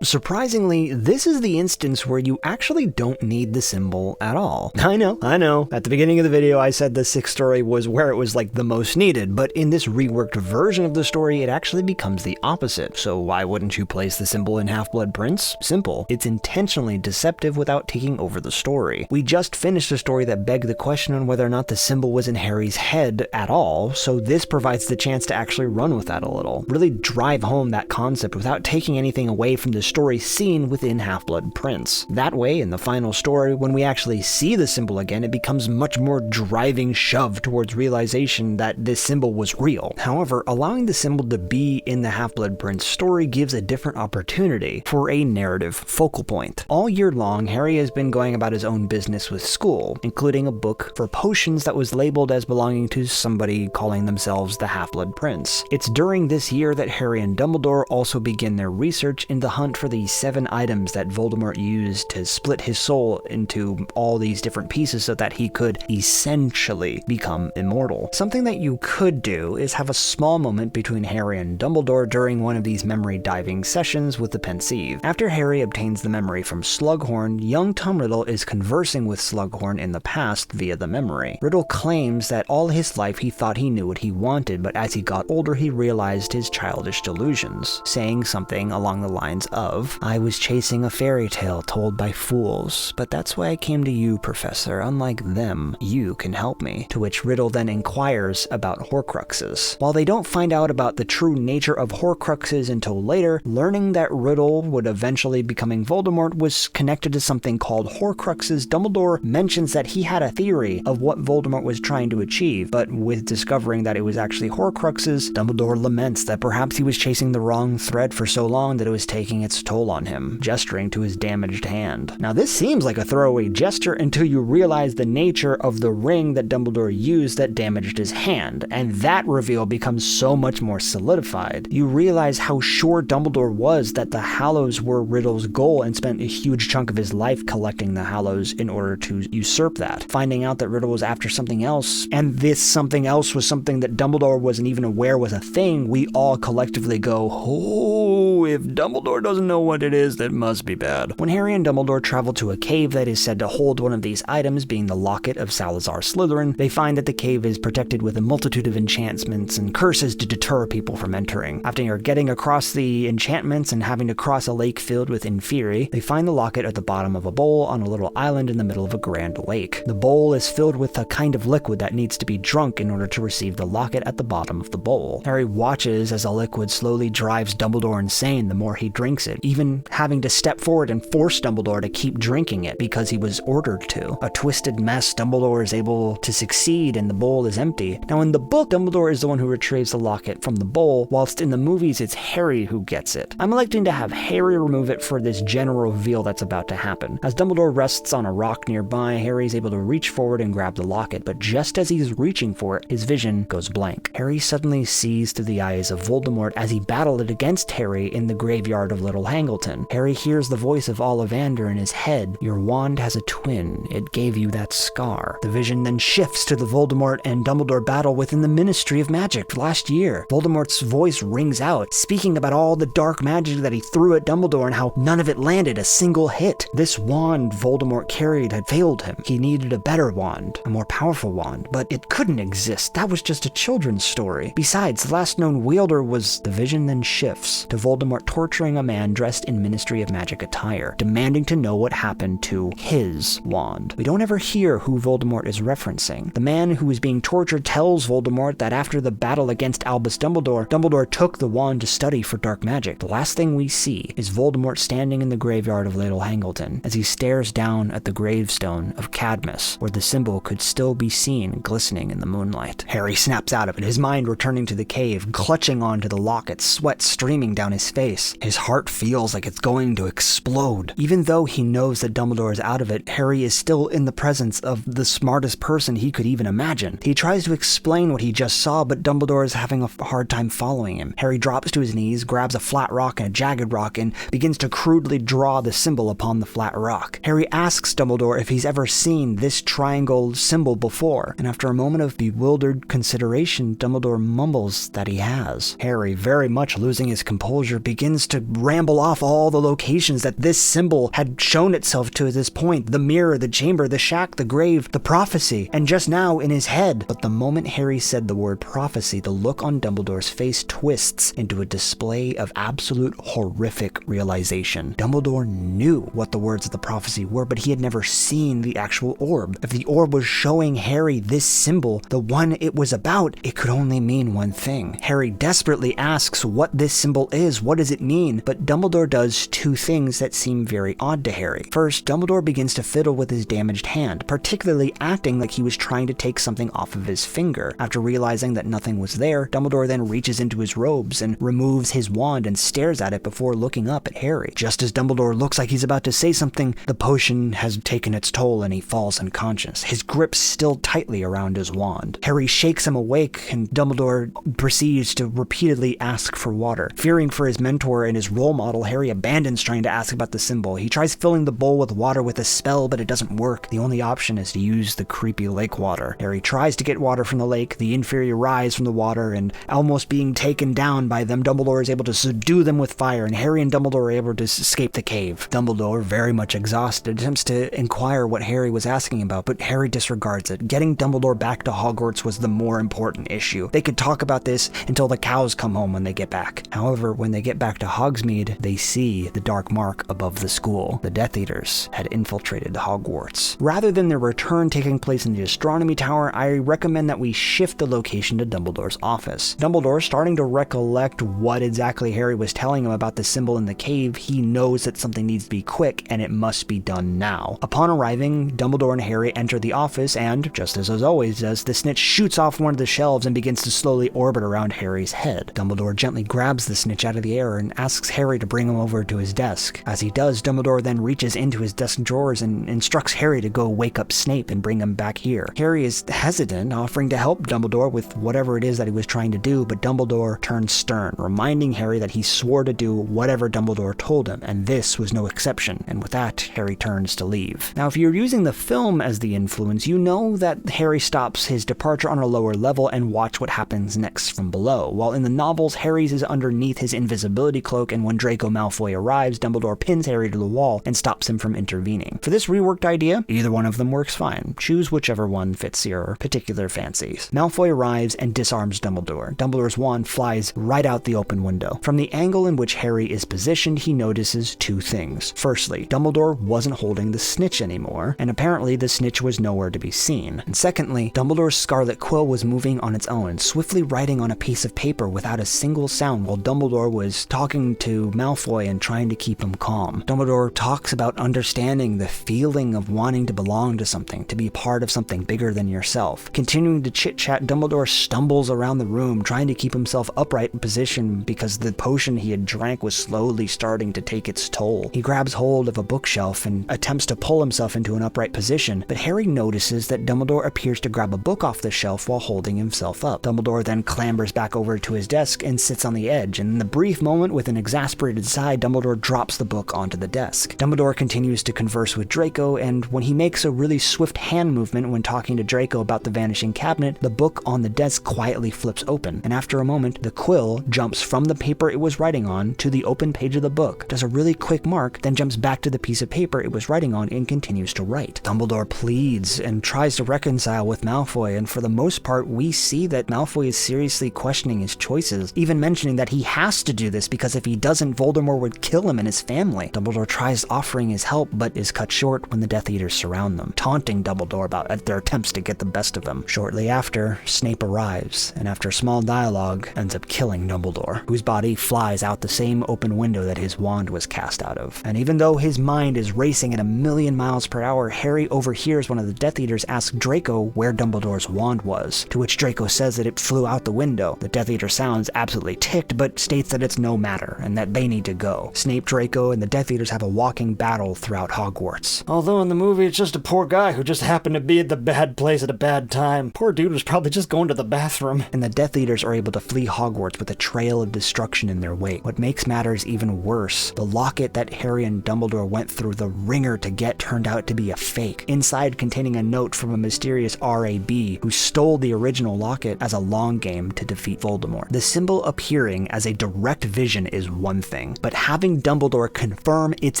A: Surprisingly, this is the instance where you actually don't need the symbol at all. I know. At the beginning of the video, I said the 6th story was where it was like the most needed, but in this reworked version of the story, it actually becomes the opposite. So why wouldn't you place the symbol in Half-Blood Prince? Simple. It's intentionally deceptive without taking over the story. We just finished a story that begged the question on whether or not the symbol was in Harry's head at all, so this provides the chance to actually run with that a little. Really drive home that concept without taking anything away from the story scene within Half-Blood Prince. That way, in the final story, when we actually see the symbol again, it becomes much more driving shove towards realization that this symbol was real. However, allowing the symbol to be in the Half-Blood Prince story gives a different opportunity for a narrative focal point. All year long, Harry has been going about his own business with school, including a book for potions that was labeled as belonging to somebody calling themselves the Half-Blood Prince. It's during this year that Harry and Dumbledore also begin their research in the hunt for the 7 items that Voldemort used to split his soul into all these different pieces so that he could essentially become immortal. Something that you could do is have a small moment between Harry and Dumbledore during one of these memory diving sessions with the Pensieve. After Harry obtains the memory from Slughorn, young Tom Riddle is conversing with Slughorn in the past via the memory. Riddle claims that all his life he thought he knew what he wanted, but as he got older he realized his childish delusions, saying something along the lines of, "I was chasing a fairy tale told by fools, but that's why I came to you, Professor. Unlike them, you can help me." To which Riddle then inquires about Horcruxes. While they don't find out about the true nature of Horcruxes until later, learning that Riddle would eventually becoming Voldemort was connected to something called Horcruxes, Dumbledore mentions that he had a theory of what Voldemort was trying to achieve, but with discovering that it was actually Horcruxes, Dumbledore laments that perhaps he was chasing the wrong thread for so long that it was taking its its toll on him, gesturing to his damaged hand. Now this seems like a throwaway gesture until you realize the nature of the ring that Dumbledore used that damaged his hand, and that reveal becomes so much more solidified. You realize how sure Dumbledore was that the Hallows were Riddle's goal and spent a huge chunk of his life collecting the Hallows in order to usurp that. Finding out that Riddle was after something else, and this something else was something that Dumbledore wasn't even aware was a thing, we all collectively go, oh, if Dumbledore doesn't know what it is, that must be bad. When Harry and Dumbledore travel to a cave that is said to hold one of these items, being the locket of Salazar Slytherin, they find that the cave is protected with a multitude of enchantments and curses to deter people from entering. After getting across the enchantments and having to cross a lake filled with Inferi, they find the locket at the bottom of a bowl on a little island in the middle of a grand lake. The bowl is filled with a kind of liquid that needs to be drunk in order to receive the locket at the bottom of the bowl. Harry watches as the liquid slowly drives Dumbledore insane the more he drinks it, even having to step forward and force Dumbledore to keep drinking it because he was ordered to. A twisted mess, Dumbledore is able to succeed and the bowl is empty. Now in the book, Dumbledore is the one who retrieves the locket from the bowl, whilst in the movies it's Harry who gets it. I'm electing to have Harry remove it for this general reveal that's about to happen. As Dumbledore rests on a rock nearby, Harry's able to reach forward and grab the locket, but just as he's reaching for it, his vision goes blank. Harry suddenly sees through the eyes of Voldemort as he battled it against Harry in the graveyard of Little Hangleton. Harry hears the voice of Ollivander in his head. Your wand has a twin. It gave you that scar. The vision then shifts to the Voldemort and Dumbledore battle within the Ministry of Magic last year. Voldemort's voice rings out, speaking about all the dark magic that he threw at Dumbledore and how none of it landed a single hit. This wand Voldemort carried had failed him. He needed a better wand, a more powerful wand, but it couldn't exist. That was just a children's story. Besides, the last known wielder was... The vision then shifts to Voldemort torturing a man dressed in Ministry of Magic attire, demanding to know what happened to his wand. We don't ever hear who Voldemort is referencing. The man who is being tortured tells Voldemort that after the battle against Albus Dumbledore, Dumbledore took the wand to study for dark magic. The last thing we see is Voldemort standing in the graveyard of Little Hangleton as he stares down at the gravestone of Cadmus, where the symbol could still be seen glistening in the moonlight. Harry snaps out of it, his mind returning to the cave, clutching onto the locket, sweat streaming down his face. His heart feels like it's going to explode. Even though he knows that Dumbledore is out of it, Harry is still in the presence of the smartest person he could even imagine. He tries to explain what he just saw, but Dumbledore is having a hard time following him. Harry drops to his knees, grabs a flat rock and a jagged rock, and begins to crudely draw the symbol upon the flat rock. Harry asks Dumbledore if he's ever seen this triangle symbol before, and after a moment of bewildered consideration, Dumbledore mumbles that he has. Harry, very much losing his composure, begins to ramble off all the locations that this symbol had shown itself to at this point: the mirror, the chamber, the shack, the grave, the prophecy, and just now in his head. But the moment Harry said the word prophecy, the look on Dumbledore's face twists into a display of absolute horrific realization. Dumbledore knew what the words of the prophecy were, but he had never seen the actual orb. If the orb was showing Harry this symbol, the one it was about, it could only mean one thing. Harry desperately asks what this symbol is, what does it mean? But Dumbledore does two things that seem very odd to Harry. First, Dumbledore begins to fiddle with his damaged hand, particularly acting like he was trying to take something off of his finger. After realizing that nothing was there, Dumbledore then reaches into his robes and removes his wand and stares at it before looking up at Harry. Just as Dumbledore looks like he's about to say something, the potion has taken its toll and he falls unconscious, his grip still tightly around his wand. Harry shakes him awake and Dumbledore proceeds to repeatedly ask for water. Fearing for his mentor and his role model, Harry abandons trying to ask about the symbol. He tries filling the bowl with water with a spell, but it doesn't work. The only option is to use the creepy lake water. Harry tries to get water from the lake, the inferior rise from the water, and almost being taken down by them, Dumbledore is able to subdue them with fire, and Harry and Dumbledore are able to escape the cave. Dumbledore, very much exhausted, attempts to inquire what Harry was asking about, but Harry disregards it. Getting Dumbledore back to Hogwarts was the more important issue. They could talk about this until the cows come home when they get back. However, when they get back to Hogsmeade, they see the dark mark above the school. The Death Eaters had infiltrated Hogwarts. Rather than their return taking place in the Astronomy Tower, I recommend that we shift the location to Dumbledore's office. Dumbledore, starting to recollect what exactly Harry was telling him about the symbol in the cave, he knows that something needs to be quick and it must be done now. Upon arriving, Dumbledore and Harry enter the office and, just as always does, the snitch shoots off one of the shelves and begins to slowly orbit around Harry's head. Dumbledore gently grabs the snitch out of the air and asks Harry to bring him over to his desk. As he does, Dumbledore then reaches into his desk drawers and instructs Harry to go wake up Snape and bring him back here. Harry is hesitant, offering to help Dumbledore with whatever it is that he was trying to do, but Dumbledore turns stern, reminding Harry that he swore to do whatever Dumbledore told him, and this was no exception, and with that, Harry turns to leave. Now, if you're using the film as the influence, you know that Harry stops his departure on a lower level and watch what happens next from below, while in the novels, Harry's is underneath his invisibility cloak, and when Draco Malfoy arrives, Dumbledore pins Harry to the wall and stops him from intervening. For this reworked idea, either one of them works fine. Choose whichever one fits your particular fancies. Malfoy arrives and disarms Dumbledore. Dumbledore's wand flies right out the open window. From the angle in which Harry is positioned, he notices two things. Firstly, Dumbledore wasn't holding the snitch anymore, and apparently the snitch was nowhere to be seen. And secondly, Dumbledore's scarlet quill was moving on its own, swiftly writing on a piece of paper without a single sound while Dumbledore was talking to Malfoy and trying to keep him calm. Dumbledore talks about understanding the feeling of wanting to belong to something, to be part of something bigger than yourself. Continuing to chit-chat, Dumbledore stumbles around the room, trying to keep himself upright in position because the potion he had drank was slowly starting to take its toll. He grabs hold of a bookshelf and attempts to pull himself into an upright position, but Harry notices that Dumbledore appears to grab a book off the shelf while holding himself up. Dumbledore then clambers back over to his desk and sits on the edge, and in the brief moment with an exasperated sigh, Dumbledore drops the book onto the desk. Dumbledore continues to converse with Draco, and when he makes a really swift hand movement when talking to Draco about the vanishing cabinet, the book on the desk quietly flips open, and after a moment, the quill jumps from the paper it was writing on to the open page of the book, does a really quick mark, then jumps back to the piece of paper it was writing on and continues to write. Dumbledore pleads and tries to reconcile with Malfoy, and for the most part, we see that Malfoy is seriously questioning his choices, even mentioning that he has to do this because if he doesn't, Voldemort would kill him and his family. Dumbledore tries offering his help, but is cut short when the Death Eaters surround them, taunting Dumbledore about their attempts to get the best of him. Shortly after, Snape arrives, and after a small dialogue, ends up killing Dumbledore, whose body flies out the same open window that his wand was cast out of. And even though his mind is racing at 1,000,000 miles per hour, Harry overhears one of the Death Eaters ask Draco where Dumbledore's wand was, to which Draco says that it flew out the window. The Death Eater sounds absolutely ticked, but states that it's no matter, and that they need to go. Snape, Draco, and the Death Eaters have a walking battle throughout Hogwarts.
B: Although in the movie it's just a poor guy who just happened to be at the bad place at a bad time. Poor dude was probably just going to the bathroom.
A: And the Death Eaters are able to flee Hogwarts with a trail of destruction in their wake. What makes matters even worse, the locket that Harry and Dumbledore went through the ringer to get turned out to be a fake, inside containing a note from a mysterious R.A.B. who stole the original locket as a long game to defeat Voldemort. The symbol appearing as a direct vision is one thing, but having Dumbledore confirm its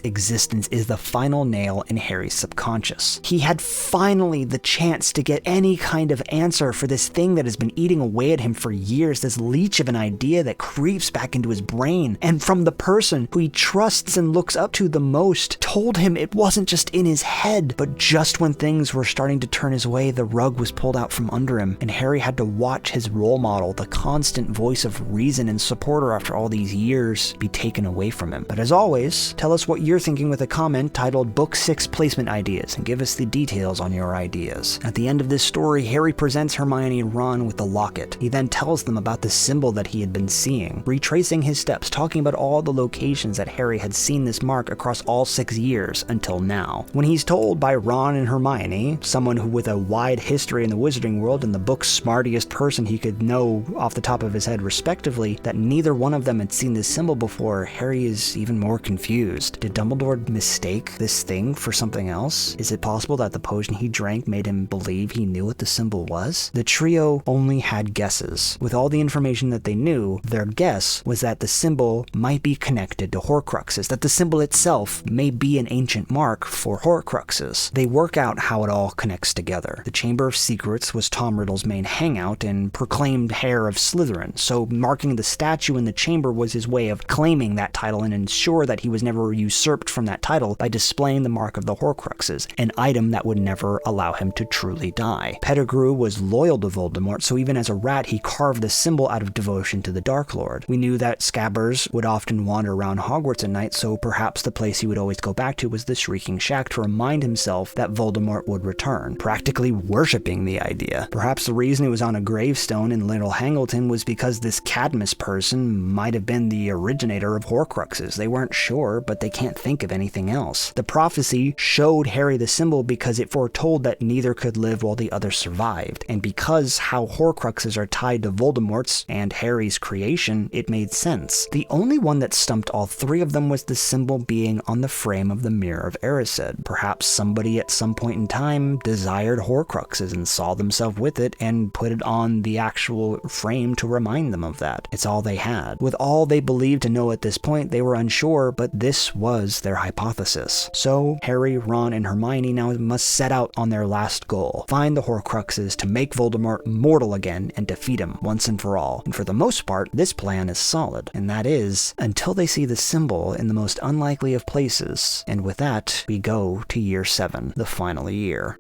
A: existence is the final nail in Harry's subconscious. He had finally the chance to get any kind of answer for this thing that has been eating away at him for years, this leech of an idea that creeps back into his brain, and from the person who he trusts and looks up to the most, told him it wasn't just in his head, but just when things were starting to turn his way, the rug was pulled out from under him, and Harry had to watch his role model, the constant voice of reason and supporter after all these years, be taken away from him. But as always, tell us what you're thinking with a comment titled Book 6 Placement Ideas, and give us the details on your ideas. At the end of this story, Harry presents Hermione and Ron with the locket. He then tells them about the symbol that he had been seeing, retracing his steps, talking about all the locations that Harry had seen this mark across all 6 years until now. When he's told by Ron and Hermione, someone who with a wide history in the wizarding world and the book's smartest person he could know off the top of his head respectively, that neither one of them had seen this symbol before, Harry is even more confused. Did Dumbledore mistake this thing for something else? Is it possible that the potion he drank made him believe he knew what the symbol was? The trio only had guesses. With all the information that they knew, their guess was that the symbol might be connected to Horcruxes, that the symbol itself may be an ancient mark for Horcruxes. They work out how it all connects together. The Chamber of Secrets was Tom Riddle's main hangout and proclaimed heir of Slytherin, so marking the statue in the chamber was his way of claiming that title and ensure that he was never usurped from that title by displaying the mark of the Horcruxes, an item that would never allow him to truly die. Pettigrew was loyal to Voldemort, so even as a rat he carved the symbol out of devotion to the Dark Lord. We knew that Scabbers would often wander around Hogwarts at night, so perhaps the place he would always go back to was the Shrieking Shack to remind himself that Voldemort would return, practically worshipping the idea. Perhaps the reason it was on a gravestone in Little Hangleton was because this Cadmus person might have been the originator of Horcruxes. They weren't sure, but they can't think of anything else. The prophecy showed Harry the symbol because it foretold that neither could live while the other survived, and because how Horcruxes are tied to Voldemort's and Harry's creation, it made sense. The only one that stumped all three of them was the symbol being on the frame of the Mirror of Erised. Perhaps somebody at some point in time desired Horcruxes and saw themselves with it and put it on the actual frame to remind them of that. It's all they had. With all they believed to know at this point, they were unsure, but this was their hypothesis. So Harry, Ron, and Hermione now must set out on their last goal: find the Horcruxes to make Voldemort mortal again and defeat him once and for all. And for the most part, this plan is solid, and that is until they see the symbol in the most unlikely of places. And with that, we go to year 7, the final year.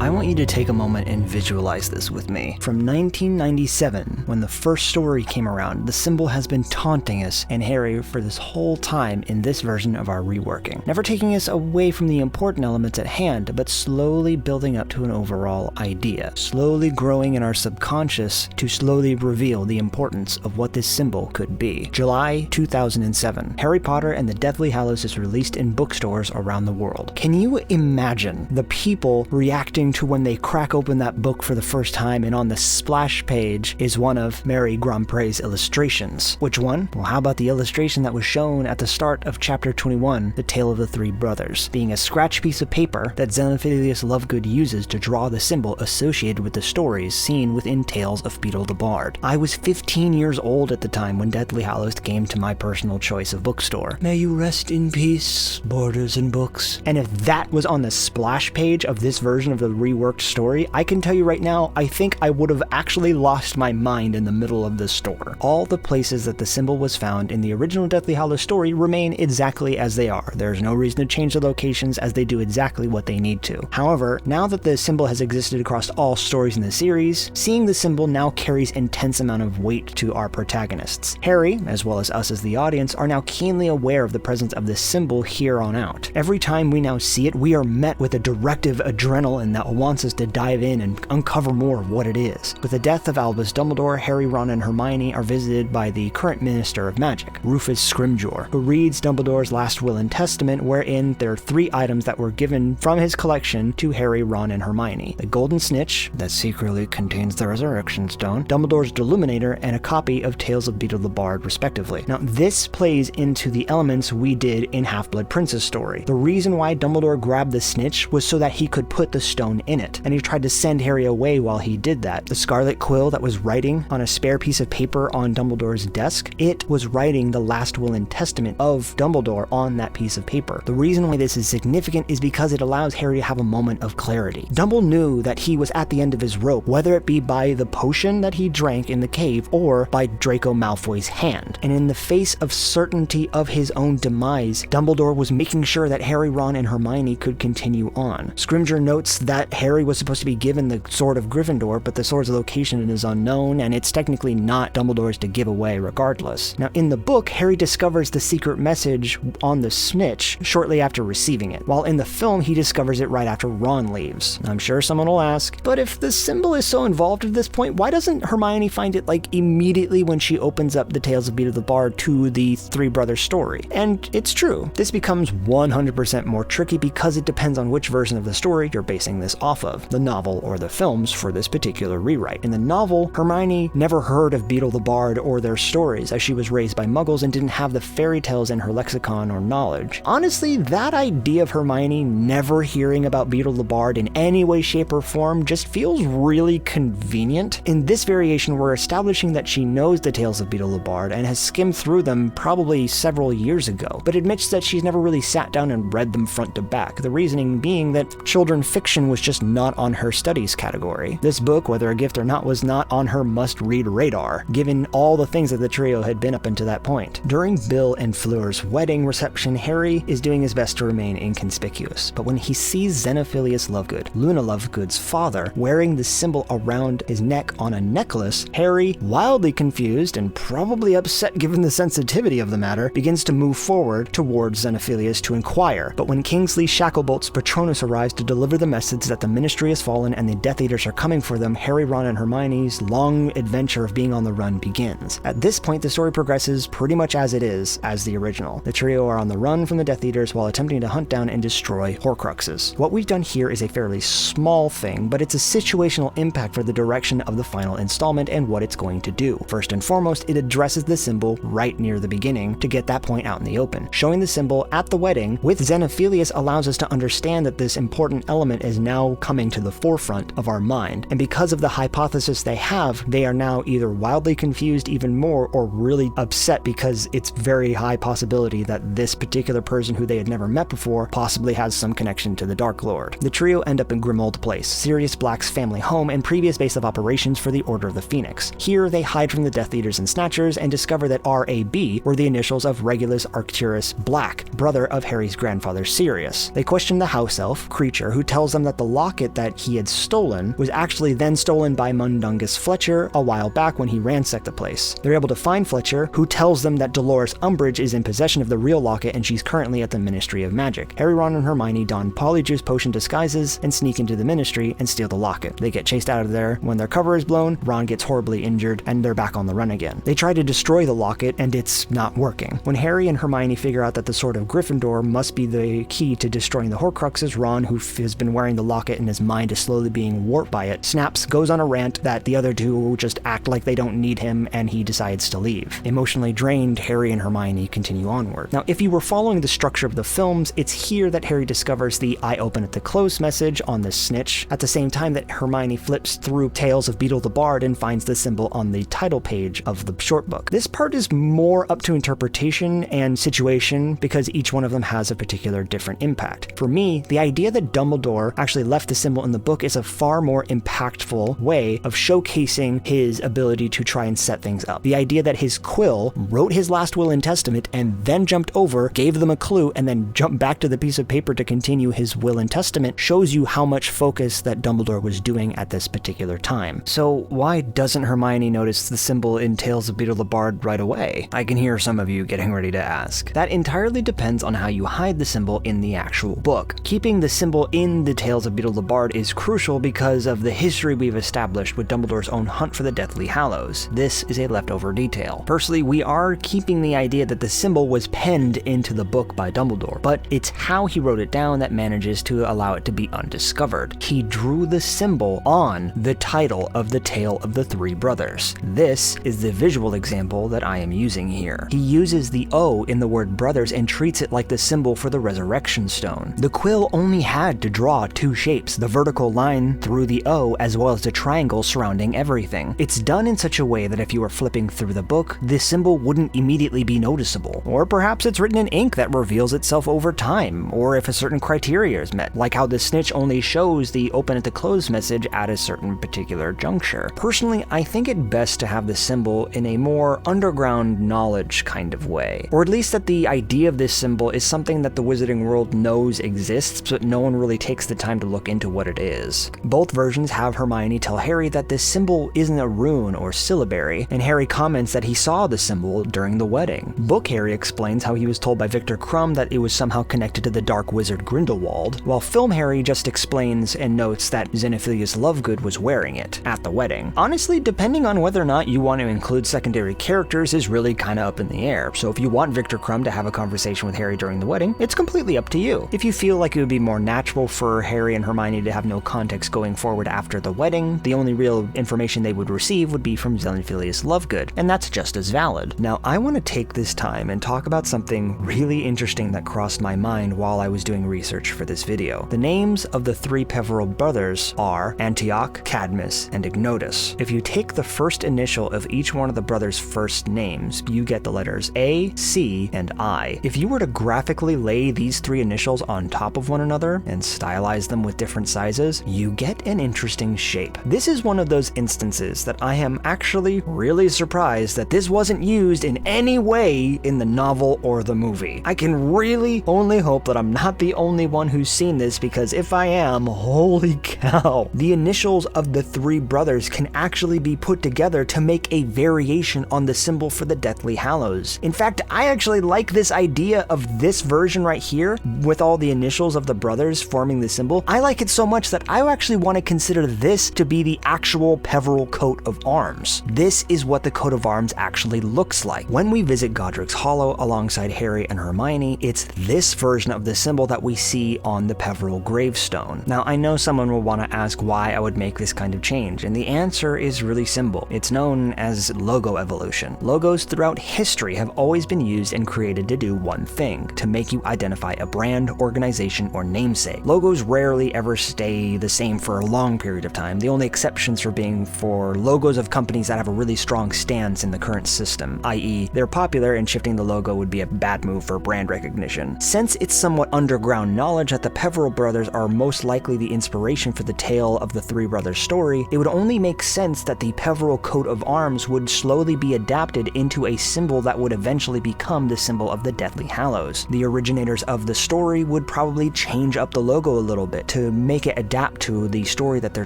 A: I want you to take a moment and visualize this with me. From 1997, when the first story came around, the symbol has been taunting us and Harry for this whole time in this version of our reworking, never taking us away from the important elements at hand, but slowly building up to an overall idea, slowly growing in our subconscious to slowly reveal the importance of what this symbol could be. July 2007, Harry Potter and the Deathly Hallows is released in bookstores around the world. Can you imagine the people reacting to when they crack open that book for the first time and on the splash page is one of Mary Grandprez's illustrations? Which one? Well, how about the illustration that was shown at the start of chapter 21, The Tale of the Three Brothers, being a scratch piece of paper that Xenophilius Lovegood uses to draw the symbol associated with the stories seen within Tales of Beetle the Bard. I was 15 years old at the time when Deathly Hallows came to my personal choice of bookstore. May you rest in peace, borders and books. And if that was on the splash page of this version of the reworked story, I can tell you right now, I think I would have actually lost my mind in the middle of the store. All the places that the symbol was found in the original Deathly Hallows story remain exactly as they are. There's no reason to change the locations, as they do exactly what they need to. However, now that the symbol has existed across all stories in the series, seeing the symbol now carries intense amount of weight to our protagonists. Harry, as well as us as the audience, are now keenly aware of the presence of this symbol here on out. Every time we now see it, we are met with a directive adrenaline that wants us to dive in and uncover more of what it is. With the death of Albus Dumbledore, Harry, Ron, and Hermione are visited by the current Minister of Magic, Rufus Scrimgeour, who reads Dumbledore's last will and testament, wherein there are 3 items that were given from his collection to Harry, Ron, and Hermione: the Golden Snitch, that secretly contains the Resurrection Stone, Dumbledore's Deluminator, and a copy of Tales of Beetle the Bard, respectively. Now, this plays into the elements we did in Half-Blood Prince's story. The reason why Dumbledore grabbed the snitch was so that he could put the stone in it, and he tried to send Harry away while he did that. The Scarlet Quill that was writing on a spare piece of paper on Dumbledore's desk, it was writing the last will and testament of Dumbledore on that piece of paper. The reason why this is significant is because it allows Harry to have a moment of clarity. Dumbledore knew that he was at the end of his rope, whether it be by the potion that he drank in the cave or by Draco Malfoy's hand. And in the face of certainty of his own demise, Dumbledore was making sure that Harry, Ron, and Hermione could continue on. Scrimgeour notes that Harry was supposed to be given the Sword of Gryffindor, but the sword's location is unknown, and it's technically not Dumbledore's to give away regardless. Now, in the book, Harry discovers the secret message on the snitch shortly after receiving it, while in the film, he discovers it right after Ron leaves. I'm sure someone will ask, but if the symbol is so involved at this point, why doesn't Hermione find it, like, immediately when she opens up the Tales of Beetle the Bard to the Three Brothers story? And it's true. This becomes 100% more tricky because it depends on which version of the story you're basing this off of, the novel or the films for this particular rewrite. In the novel, Hermione never heard of Beetle the Bard or their stories, as she was raised by Muggles and didn't have the fairy tales in her lexicon or knowledge. Honestly, that idea of Hermione never hearing about Beetle the Bard in any way, shape, or form just feels really convenient. In this variation, we're establishing that she knows the tales of Beetle the Bard and has skimmed through them probably several years ago, but admits that she's never really sat down and read them front to back, the reasoning being that children fiction was just not on her studies category. This book, whether a gift or not, was not on her must-read radar, given all the things that the trio had been up until that point. During Bill and Fleur's wedding reception, Harry is doing his best to remain inconspicuous, but when he sees Xenophilius Lovegood, Luna Lovegood's father, wearing the symbol around his neck on a necklace, Harry, wildly confused and probably upset given the sensitivity of the matter, begins to move forward towards Xenophilius to inquire. But when Kingsley Shacklebolt's Patronus arrives to deliver the message that the Ministry has fallen and the Death Eaters are coming for them, Harry, Ron, and Hermione's long adventure of being on the run begins. At this point, the story progresses pretty much as it is as the original. The trio are on the run from the Death Eaters while attempting to hunt down and destroy Horcruxes. What we've done here is a fairly small thing, but it's a situational impact for the direction of the final installment and what it's going to do. First and foremost, it addresses the symbol right near the beginning to get that point out in the open. Showing the symbol at the wedding with Xenophilius allows us to understand that this important element is now coming to the forefront of our mind, and because of the hypothesis they have, they are now either wildly confused even more or really upset because it's very high possibility that this particular person who they had never met before possibly has some connection to the Dark Lord. The trio end up in Grimmauld Place, Sirius Black's family home and previous base of operations for the Order of the Phoenix. Here, they hide from the Death Eaters and Snatchers and discover that RAB were the initials of Regulus Arcturus Black, brother of Harry's grandfather Sirius. They question the house elf, Creature, who tells them that the locket that he had stolen was actually then stolen by Mundungus Fletcher a while back when he ransacked the place. They're able to find Fletcher, who tells them that Dolores Umbridge is in possession of the real locket and she's currently at the Ministry of Magic. Harry, Ron, and Hermione don Polyjuice Potion disguises and sneak into the Ministry and steal the locket. They get chased out of there. When their cover is blown, Ron gets horribly injured and they're back on the run again. They try to destroy the locket and it's not working. When Harry and Hermione figure out that the Sword of Gryffindor must be the key to destroying the Horcruxes, Ron, who has been wearing the locket and his mind is slowly being warped by it, snaps, goes on a rant that the other two just act like they don't need him, and he decides to leave. Emotionally drained, Harry and Hermione continue onward. Now, if you were following the structure of the films, it's here that Harry discovers the "I open at the close" message on the snitch, at the same time that Hermione flips through Tales of Beetle the Bard and finds the symbol on the title page of the short book. This part is more up to interpretation and situation because each one of them has a particular different impact. For me, the idea that Dumbledore actually left the symbol in the book is a far more impactful way of showcasing his ability to try and set things up. The idea that his quill wrote his last will and testament and then jumped over, gave them a clue, and then jumped back to the piece of paper to continue his will and testament shows you how much focus that Dumbledore was doing at this particular time. So why doesn't Hermione notice the symbol in Tales of Beetle the Bard right away? I can hear some of you getting ready to ask. That entirely depends on how you hide the symbol in the actual book. Keeping the symbol in the Tales of Beetle the Bard is crucial because of the history we've established with Dumbledore's own hunt for the Deathly Hallows. This is a leftover detail. Firstly, we are keeping the idea that the symbol was penned into the book by Dumbledore, but it's how he wrote it down that manages to allow it to be undiscovered. He drew the symbol on the title of the Tale of the Three Brothers. This is the visual example that I am using here. He uses the O in the word brothers and treats it like the symbol for the Resurrection Stone. The quill only had to draw two shapes, the vertical line through the O as well as the triangle surrounding everything. It's done in such a way that if you were flipping through the book, this symbol wouldn't immediately be noticeable. Or perhaps it's written in ink that reveals itself over time, or if a certain criteria is met, like how the snitch only shows the open at the close message at a certain particular juncture. Personally, I think it best to have the symbol in a more underground knowledge kind of way, or at least that the idea of this symbol is something that the wizarding world knows exists, but no one really takes the time to look into what it is. Both versions have Hermione tell Harry that this symbol isn't a rune or syllabary, and Harry comments that he saw the symbol during the wedding. Book Harry explains how he was told by Victor Crumb that it was somehow connected to the dark wizard Grindelwald, while Film Harry just explains and notes that Xenophilius Lovegood was wearing it at the wedding. Honestly, depending on whether or not you want to include secondary characters is really kinda up in the air, so if you want Victor Crumb to have a conversation with Harry during the wedding, it's completely up to you. If you feel like it would be more natural for Harry and Hermione to have no context going forward after the wedding, the only real information they would receive would be from Xenophilius Lovegood, and that's just as valid. Now, I want to take this time and talk about something really interesting that crossed my mind while I was doing research for this video. The names of the three Peverell brothers are Antioch, Cadmus, and Ignotus. If you take the first initial of each one of the brothers' first names, you get the letters A, C, and I. If you were to graphically lay these three initials on top of one another and stylize them with different sizes, you get an interesting shape. This is one of those instances that I am actually really surprised that this wasn't used in any way in the novel or the movie. I can really only hope that I'm not the only one who's seen this, because if I am, holy cow. The initials of the three brothers can actually be put together to make a variation on the symbol for the Deathly Hallows. In fact, I actually like this idea of this version right here with all the initials of the brothers forming the symbol. I I like it so much that I actually want to consider this to be the actual Peveril coat of arms. This is what the coat of arms actually looks like. When we visit Godric's Hollow alongside Harry and Hermione, it's this version of the symbol that we see on the Peveril gravestone. Now, I know someone will want to ask why I would make this kind of change, and the answer is really simple. It's known as logo evolution. Logos throughout history have always been used and created to do one thing, to make you identify a brand, organization, or namesake. Logos rarely ever stay the same for a long period of time, the only exceptions being for logos of companies that have a really strong stance in the current system, i.e. they're popular and shifting the logo would be a bad move for brand recognition. Since it's somewhat underground knowledge that the Peveril brothers are most likely the inspiration for the tale of the three brothers story, it would only make sense that the Peveril coat of arms would slowly be adapted into a symbol that would eventually become the symbol of the Deathly Hallows. The originators of the story would probably change up the logo a little bit to make it adapt to the story that they're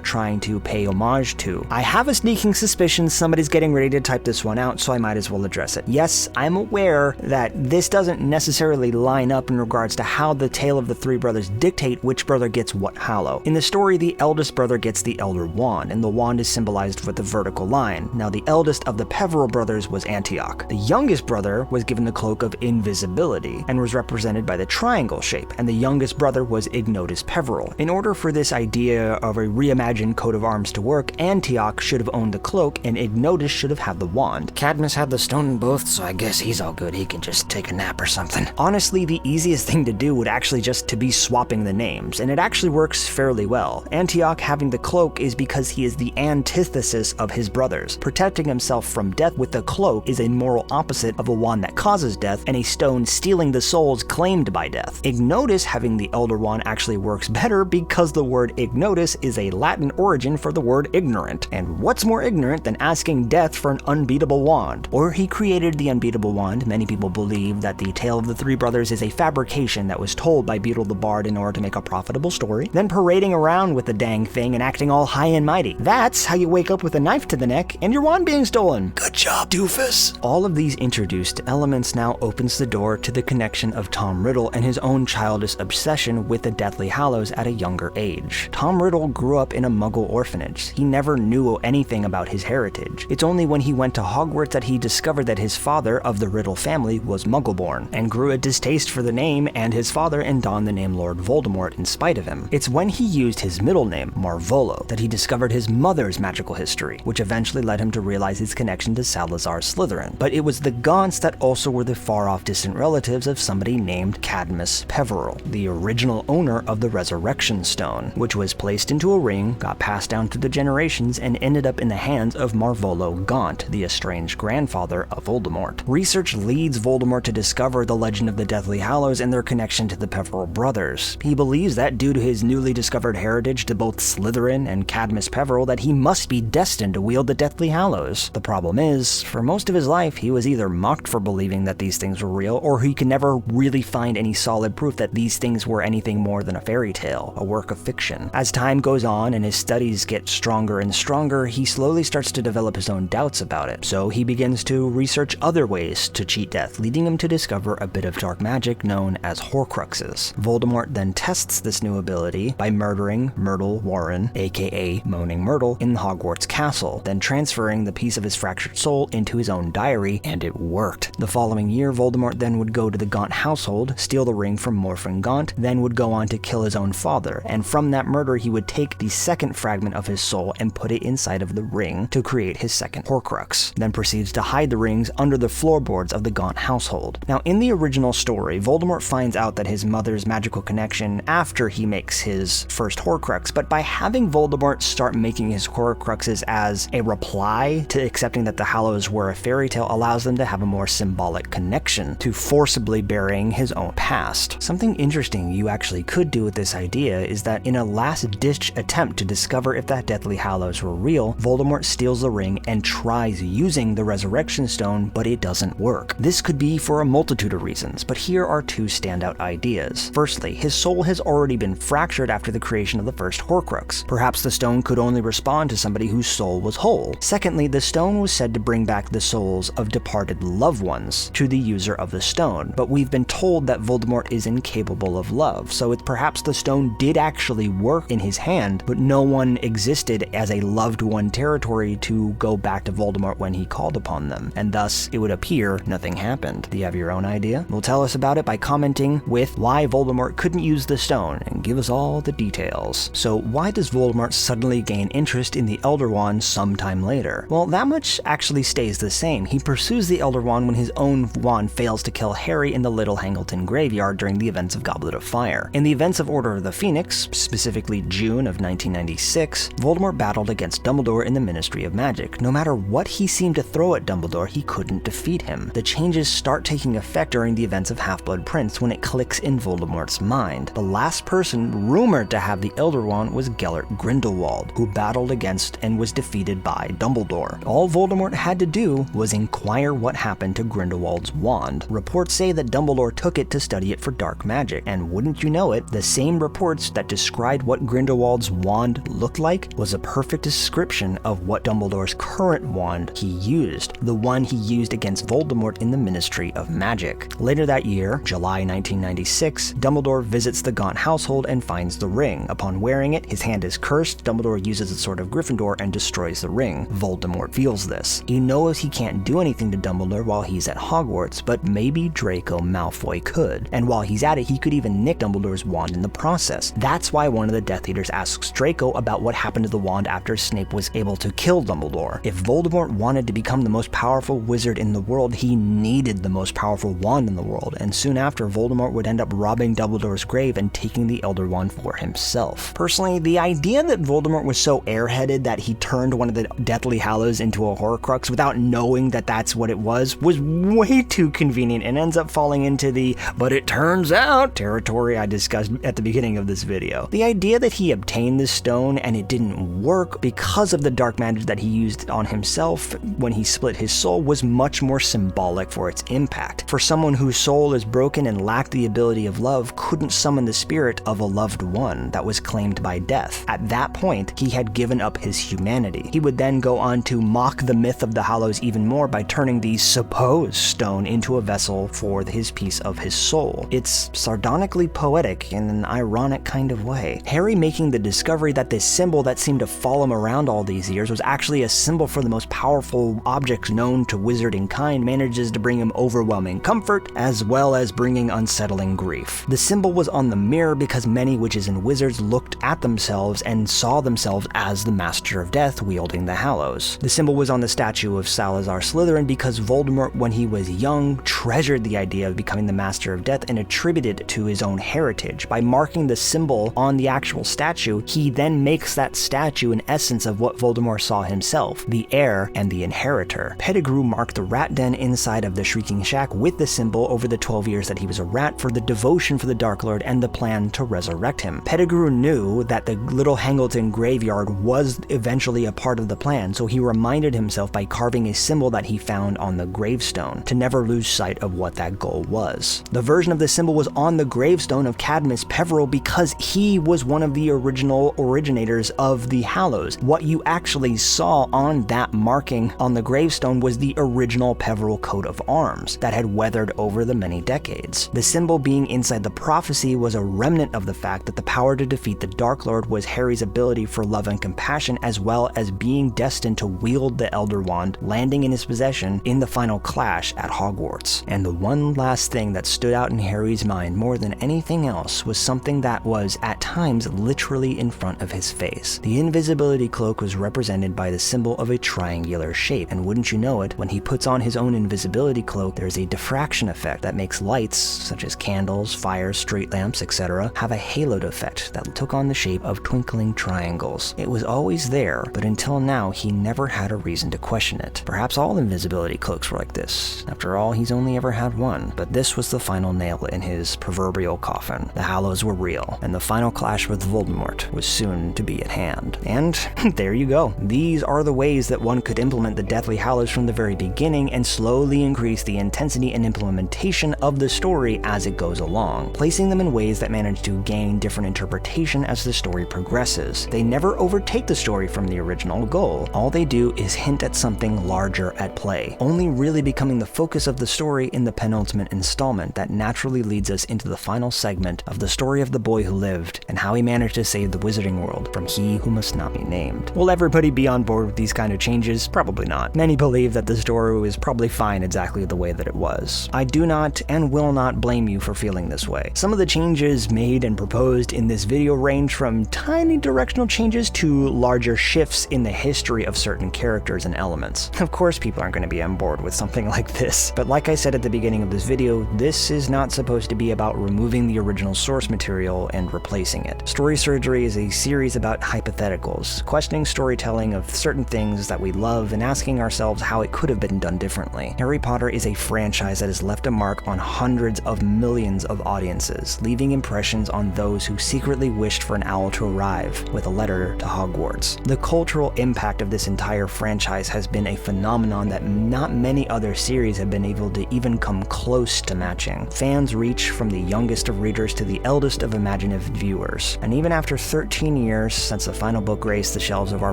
A: trying to pay homage to. I have a sneaking suspicion somebody's getting ready to type this one out, so I might as well address it. Yes, I'm aware that this doesn't necessarily line up in regards to how the tale of the three brothers dictate which brother gets what hallow. In the story, the eldest brother gets the Elder Wand, and the wand is symbolized with the vertical line. Now, the eldest of the Peveril brothers was Antioch. The youngest brother was given the cloak of invisibility, and was represented by the triangle shape, and the youngest brother was Ignotus Peveril. In order for this idea of a reimagined coat of arms to work, Antioch should have owned the cloak, and Ignotus should have had the wand.
B: Cadmus had the stone in both, so I guess he's all good. He can just take a nap or something.
A: Honestly, the easiest thing to do would actually just to be swapping the names, and it actually works fairly well. Antioch having the cloak is because he is the antithesis of his brothers. Protecting himself from death with the cloak is a moral opposite of a wand that causes death, and a stone stealing the souls claimed by death. Ignotus having the Elder Wand actually works better because the word ignotus is a Latin origin for the word ignorant, and what's more ignorant than asking death for an unbeatable wand? Or he created the unbeatable wand. Many people believe that the tale of the three brothers is a fabrication that was told by Beetle the Bard in order to make a profitable story, then parading around with the dang thing and acting all high and mighty. That's how you wake up with a knife to the neck and your wand being stolen.
B: Good job, doofus.
A: All of these introduced elements now opens the door to the connection of Tom Riddle and his own childish obsession with the Deathly Hallows at a younger age. Tom Riddle grew up in a Muggle orphanage. He never knew anything about his heritage. It's only when he went to Hogwarts that he discovered that his father of the Riddle family was Muggle-born, and grew a distaste for the name and his father and donned the name Lord Voldemort in spite of him. It's when he used his middle name, Marvolo, that he discovered his mother's magical history, which eventually led him to realize his connection to Salazar Slytherin. But it was the Gaunts that also were the far-off distant relatives of somebody named Cadmus Peveril, the original owner of the Resurrection Stone, which was placed into a ring, got passed down through the generations, and ended up in the hands of Marvolo Gaunt, the estranged grandfather of Voldemort. Research leads Voldemort to discover the legend of the Deathly Hallows and their connection to the Peveril brothers. He believes that due to his newly discovered heritage to both Slytherin and Cadmus Peveril, that he must be destined to wield the Deathly Hallows. The problem is, for most of his life, he was either mocked for believing that these things were real, or he could never really find any solid proof that these things were anything more than a fairy tale, a work of fiction. As time goes on and his studies get stronger and stronger, he slowly starts to develop his own doubts about it. So he begins to research other ways to cheat death, leading him to discover a bit of dark magic known as Horcruxes. Voldemort then tests this new ability by murdering Myrtle Warren, aka Moaning Myrtle, in Hogwarts Castle, then transferring the piece of his fractured soul into his own diary, and it worked. The following year, Voldemort then would go to the Gaunt household, steal the ring from Morfrin Gaunt, then would go on to kill his own father, and from that murder he would take the second fragment of his soul and put it inside of the ring to create his second Horcrux, then proceeds to hide the rings under the floorboards of the Gaunt household. Now, in the original story, Voldemort finds out that his mother's magical connection after he makes his first Horcrux, but by having Voldemort start making his Horcruxes as a reply to accepting that the Hallows were a fairy tale allows them to have a more symbolic connection to forcibly burying his own past. Something interesting you actually could do with this idea is that in a last-ditch attempt to discover if that Deathly Hallows were real, Voldemort steals the ring and tries using the Resurrection Stone, but it doesn't work. This could be for a multitude of reasons, but here are two standout ideas. Firstly, his soul has already been fractured after the creation of the first Horcrux. Perhaps the stone could only respond to somebody whose soul was whole. Secondly, the stone was said to bring back the souls of departed loved ones to the user of the stone, but we've been told that Voldemort is incapable of love, so it's perhaps the stone did actually work in his hand, but no one existed as a loved one territory to go back to Voldemort when he called upon them, and thus it would appear nothing happened. Do you have your own idea? Well, tell us about it by commenting with why Voldemort couldn't use the stone, and give us all the details. So why does Voldemort suddenly gain interest in the Elder Wand sometime later? Well, that much actually stays the same. He pursues the Elder Wand when his own wand fails to kill Harry in the Little Hangleton graveyard during the events of Goblet of Fire. In the events of Order of the Phoenix, specifically June of 1996, Voldemort battled against Dumbledore in the Ministry of Magic. No matter what he seemed to throw at Dumbledore, he couldn't defeat him. The changes start taking effect during the events of Half-Blood Prince when it clicks in Voldemort's mind. The last person rumored to have the Elder Wand was Gellert Grindelwald, who battled against and was defeated by Dumbledore. All Voldemort had to do was inquire what happened to Grindelwald's wand. Reports say that Dumbledore took it to study it for dark magic, and wouldn't you know it, the same reports that described what Grindelwald's wand looked like was a perfect description of what Dumbledore's current wand he used, the one he used against Voldemort in the Ministry of Magic. Later that year, July 1996, Dumbledore visits the Gaunt household and finds the ring. Upon wearing it, his hand is cursed. Dumbledore uses the Sword of Gryffindor and destroys the ring. Voldemort feels this. He knows he can't do anything to Dumbledore while he's at Hogwarts, but maybe Draco Malfoy could. And while he's at it, he could even nick Dumbledore's wand in the process. That's why one of the Death Eaters asks Draco about what happened to the wand after Snape was able to kill Dumbledore. If Voldemort wanted to become the most powerful wizard in the world, he needed the most powerful wand in the world, and soon after, Voldemort would end up robbing Dumbledore's grave and taking the Elder Wand for himself. Personally, the idea that Voldemort was so airheaded that he turned one of the Deathly Hallows into a Horcrux without knowing that that's what it was way too convenient and ends up falling into the "but it turns out" territory I discussed at the beginning of this video. The idea that he obtained this stone and it didn't work because of the dark magic that he used on himself when he split his soul was much more symbolic for its impact. For someone whose soul is broken and lacked the ability of love, couldn't summon the spirit of a loved one that was claimed by death. At that point, he had given up his humanity. He would then go on to mock the myth of the Hallows even more by turning the supposed stone into a vessel for his piece of his soul. It's sardonically poetic in an ironic kind of way. Harry making the discovery that this symbol that seemed to follow him around all these years was actually a symbol for the most powerful objects known to wizarding kind manages to bring him overwhelming comfort as well as bringing unsettling grief. The symbol was on the mirror because many witches and wizards looked at themselves and saw themselves as the Master of Death wielding the Hallows. The symbol was on the statue of Salazar Slytherin because Voldemort, when he was young, treasured the idea of becoming the Master of Death and attributed it to his own heritage. By marking the symbol on the actual statue, he then makes that statue an essence of what Voldemort saw himself, the heir and the inheritor. Pettigrew marked the rat den inside of the Shrieking Shack with the symbol over the 12 years that he was a rat for the devotion for the Dark Lord and the plan to resurrect him. Pettigrew knew that the Little Hangleton graveyard was eventually a part of the plan, so he reminded himself by carving a symbol that he found on the gravestone to never lose sight of what that goal was. The version of the symbol was on the gravestone of Cadmus Peverell because he was one of the originators of the Hallows. What you actually saw on that marking on the gravestone was the original Peverell coat of arms that had weathered over the many decades. The symbol being inside the prophecy was a remnant of the fact that the power to defeat the Dark Lord was Harry's ability for love and compassion, as well as being destined to wield the Elder Wand, landing in his possession in the final clash at Hogwarts. And the one last thing that stood out in Harry's mind more than anything else was something that was, at times, literally in front of his face. The invisibility cloak was represented by the symbol of a triangular shape, and wouldn't you know it, when he puts on his own invisibility cloak, there's a diffraction effect that makes lights, such as candles, fires, street lamps, etc., have a haloed effect that took on the shape of twinkling triangles. It was always there, but until now, he never had a reason to question it. Perhaps all invisibility cloaks were like this. After all, he's only ever had one, but this was the final nail in his proverbial coffin. The Hallows were real, and the final clash with Voldemort was soon to be at hand. And there you go. These are the ways that one could implement the Deathly Hallows from the very beginning and slowly increase the intensity and implementation of the story as it goes along, placing them in ways that manage to gain different interpretation as the story progresses. They never overtake the story from the original goal. All they do is hint at something larger at play, only really becoming the focus of the story in the penultimate installment that naturally leads us into the final segment of the story of the boy boy who lived, and how he managed to save the wizarding world from he who must not be named. Will everybody be on board with these kind of changes? Probably not. Many believe that the story was probably fine exactly the way that it was. I do not and will not blame you for feeling this way. Some of the changes made and proposed in this video range from tiny directional changes to larger shifts in the history of certain characters and elements. Of course, people aren't going to be on board with something like this, but like I said at the beginning of this video, this is not supposed to be about removing the original source material and replacing it. Story Surgery is a series about hypotheticals, questioning storytelling of certain things that we love and asking ourselves how it could have been done differently. Harry Potter is a franchise that has left a mark on hundreds of millions of audiences, leaving impressions on those who secretly wished for an owl to arrive with a letter to Hogwarts. The cultural impact of this entire franchise has been a phenomenon that not many other series have been able to even come close to matching. Fans reach from the youngest of readers to the eldest of imaginative viewers. And even after 13 years since the final book graced the shelves of our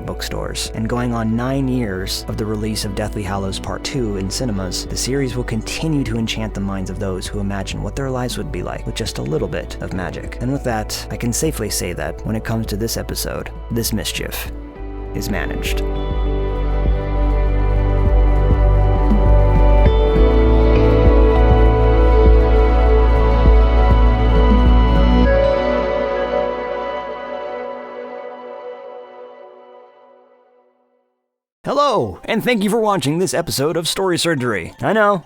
A: bookstores, and going on 9 years of the release of Deathly Hallows Part 2 in cinemas, the series will continue to enchant the minds of those who imagine what their lives would be like with just a little bit of magic. And with that, I can safely say that when it comes to this episode, this mischief is managed. Hello, and thank you for watching this episode of Story Surgery. I know.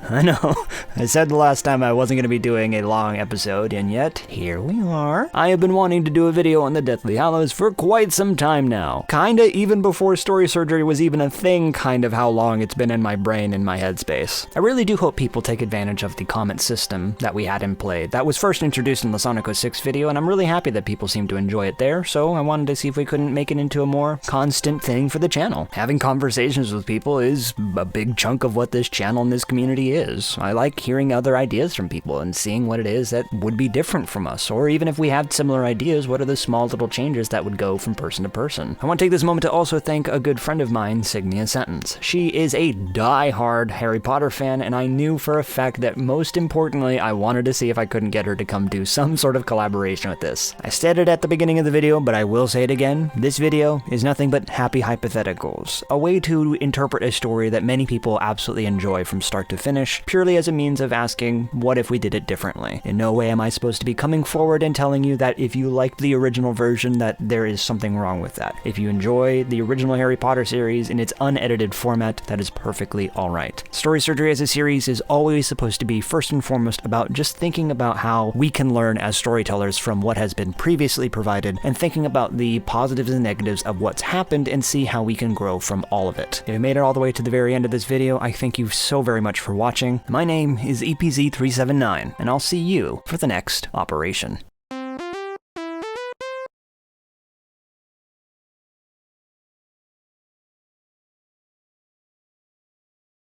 A: I said the last time I wasn't going to be doing a long episode, and yet, here we are. I have been wanting to do a video on the Deathly Hallows for quite some time now. Kinda even before Story Surgery was even a thing, kind of how long it's been in my brain and my headspace. I really do hope people take advantage of the comment system that we had in play. That was first introduced in the Sonic 06 video, and I'm really happy that people seem to enjoy it there, so I wanted to see if we couldn't make it into a more constant thing for the channel. Having conversations with people is a big chunk of what this channel and this community is. I like hearing other ideas from people and seeing what it is that would be different from us, or even if we have similar ideas, what are the small little changes that would go from person to person. I want to take this moment to also thank a good friend of mine, Signia Sentence. She is a die-hard Harry Potter fan, and I knew for a fact that most importantly, I wanted to see if I couldn't get her to come do some sort of collaboration with this. I said it at the beginning of the video, but I will say it again. This video is nothing but happy hypotheticals, a way to interpret a story that many people absolutely enjoy from start to finish, purely as a means of asking, what if we did it differently? In no way am I supposed to be coming forward and telling you that if you liked the original version that there is something wrong with that. If you enjoy the original Harry Potter series in its unedited format, that is perfectly alright. Story Surgery as a series is always supposed to be first and foremost about just thinking about how we can learn as storytellers from what has been previously provided, and thinking about the positives and negatives of what's happened and see how we can grow from all of it. If you made it all the way to the very end of this video, I thank you so very much for watching. My name is EPZ379, and I'll see you for the next operation.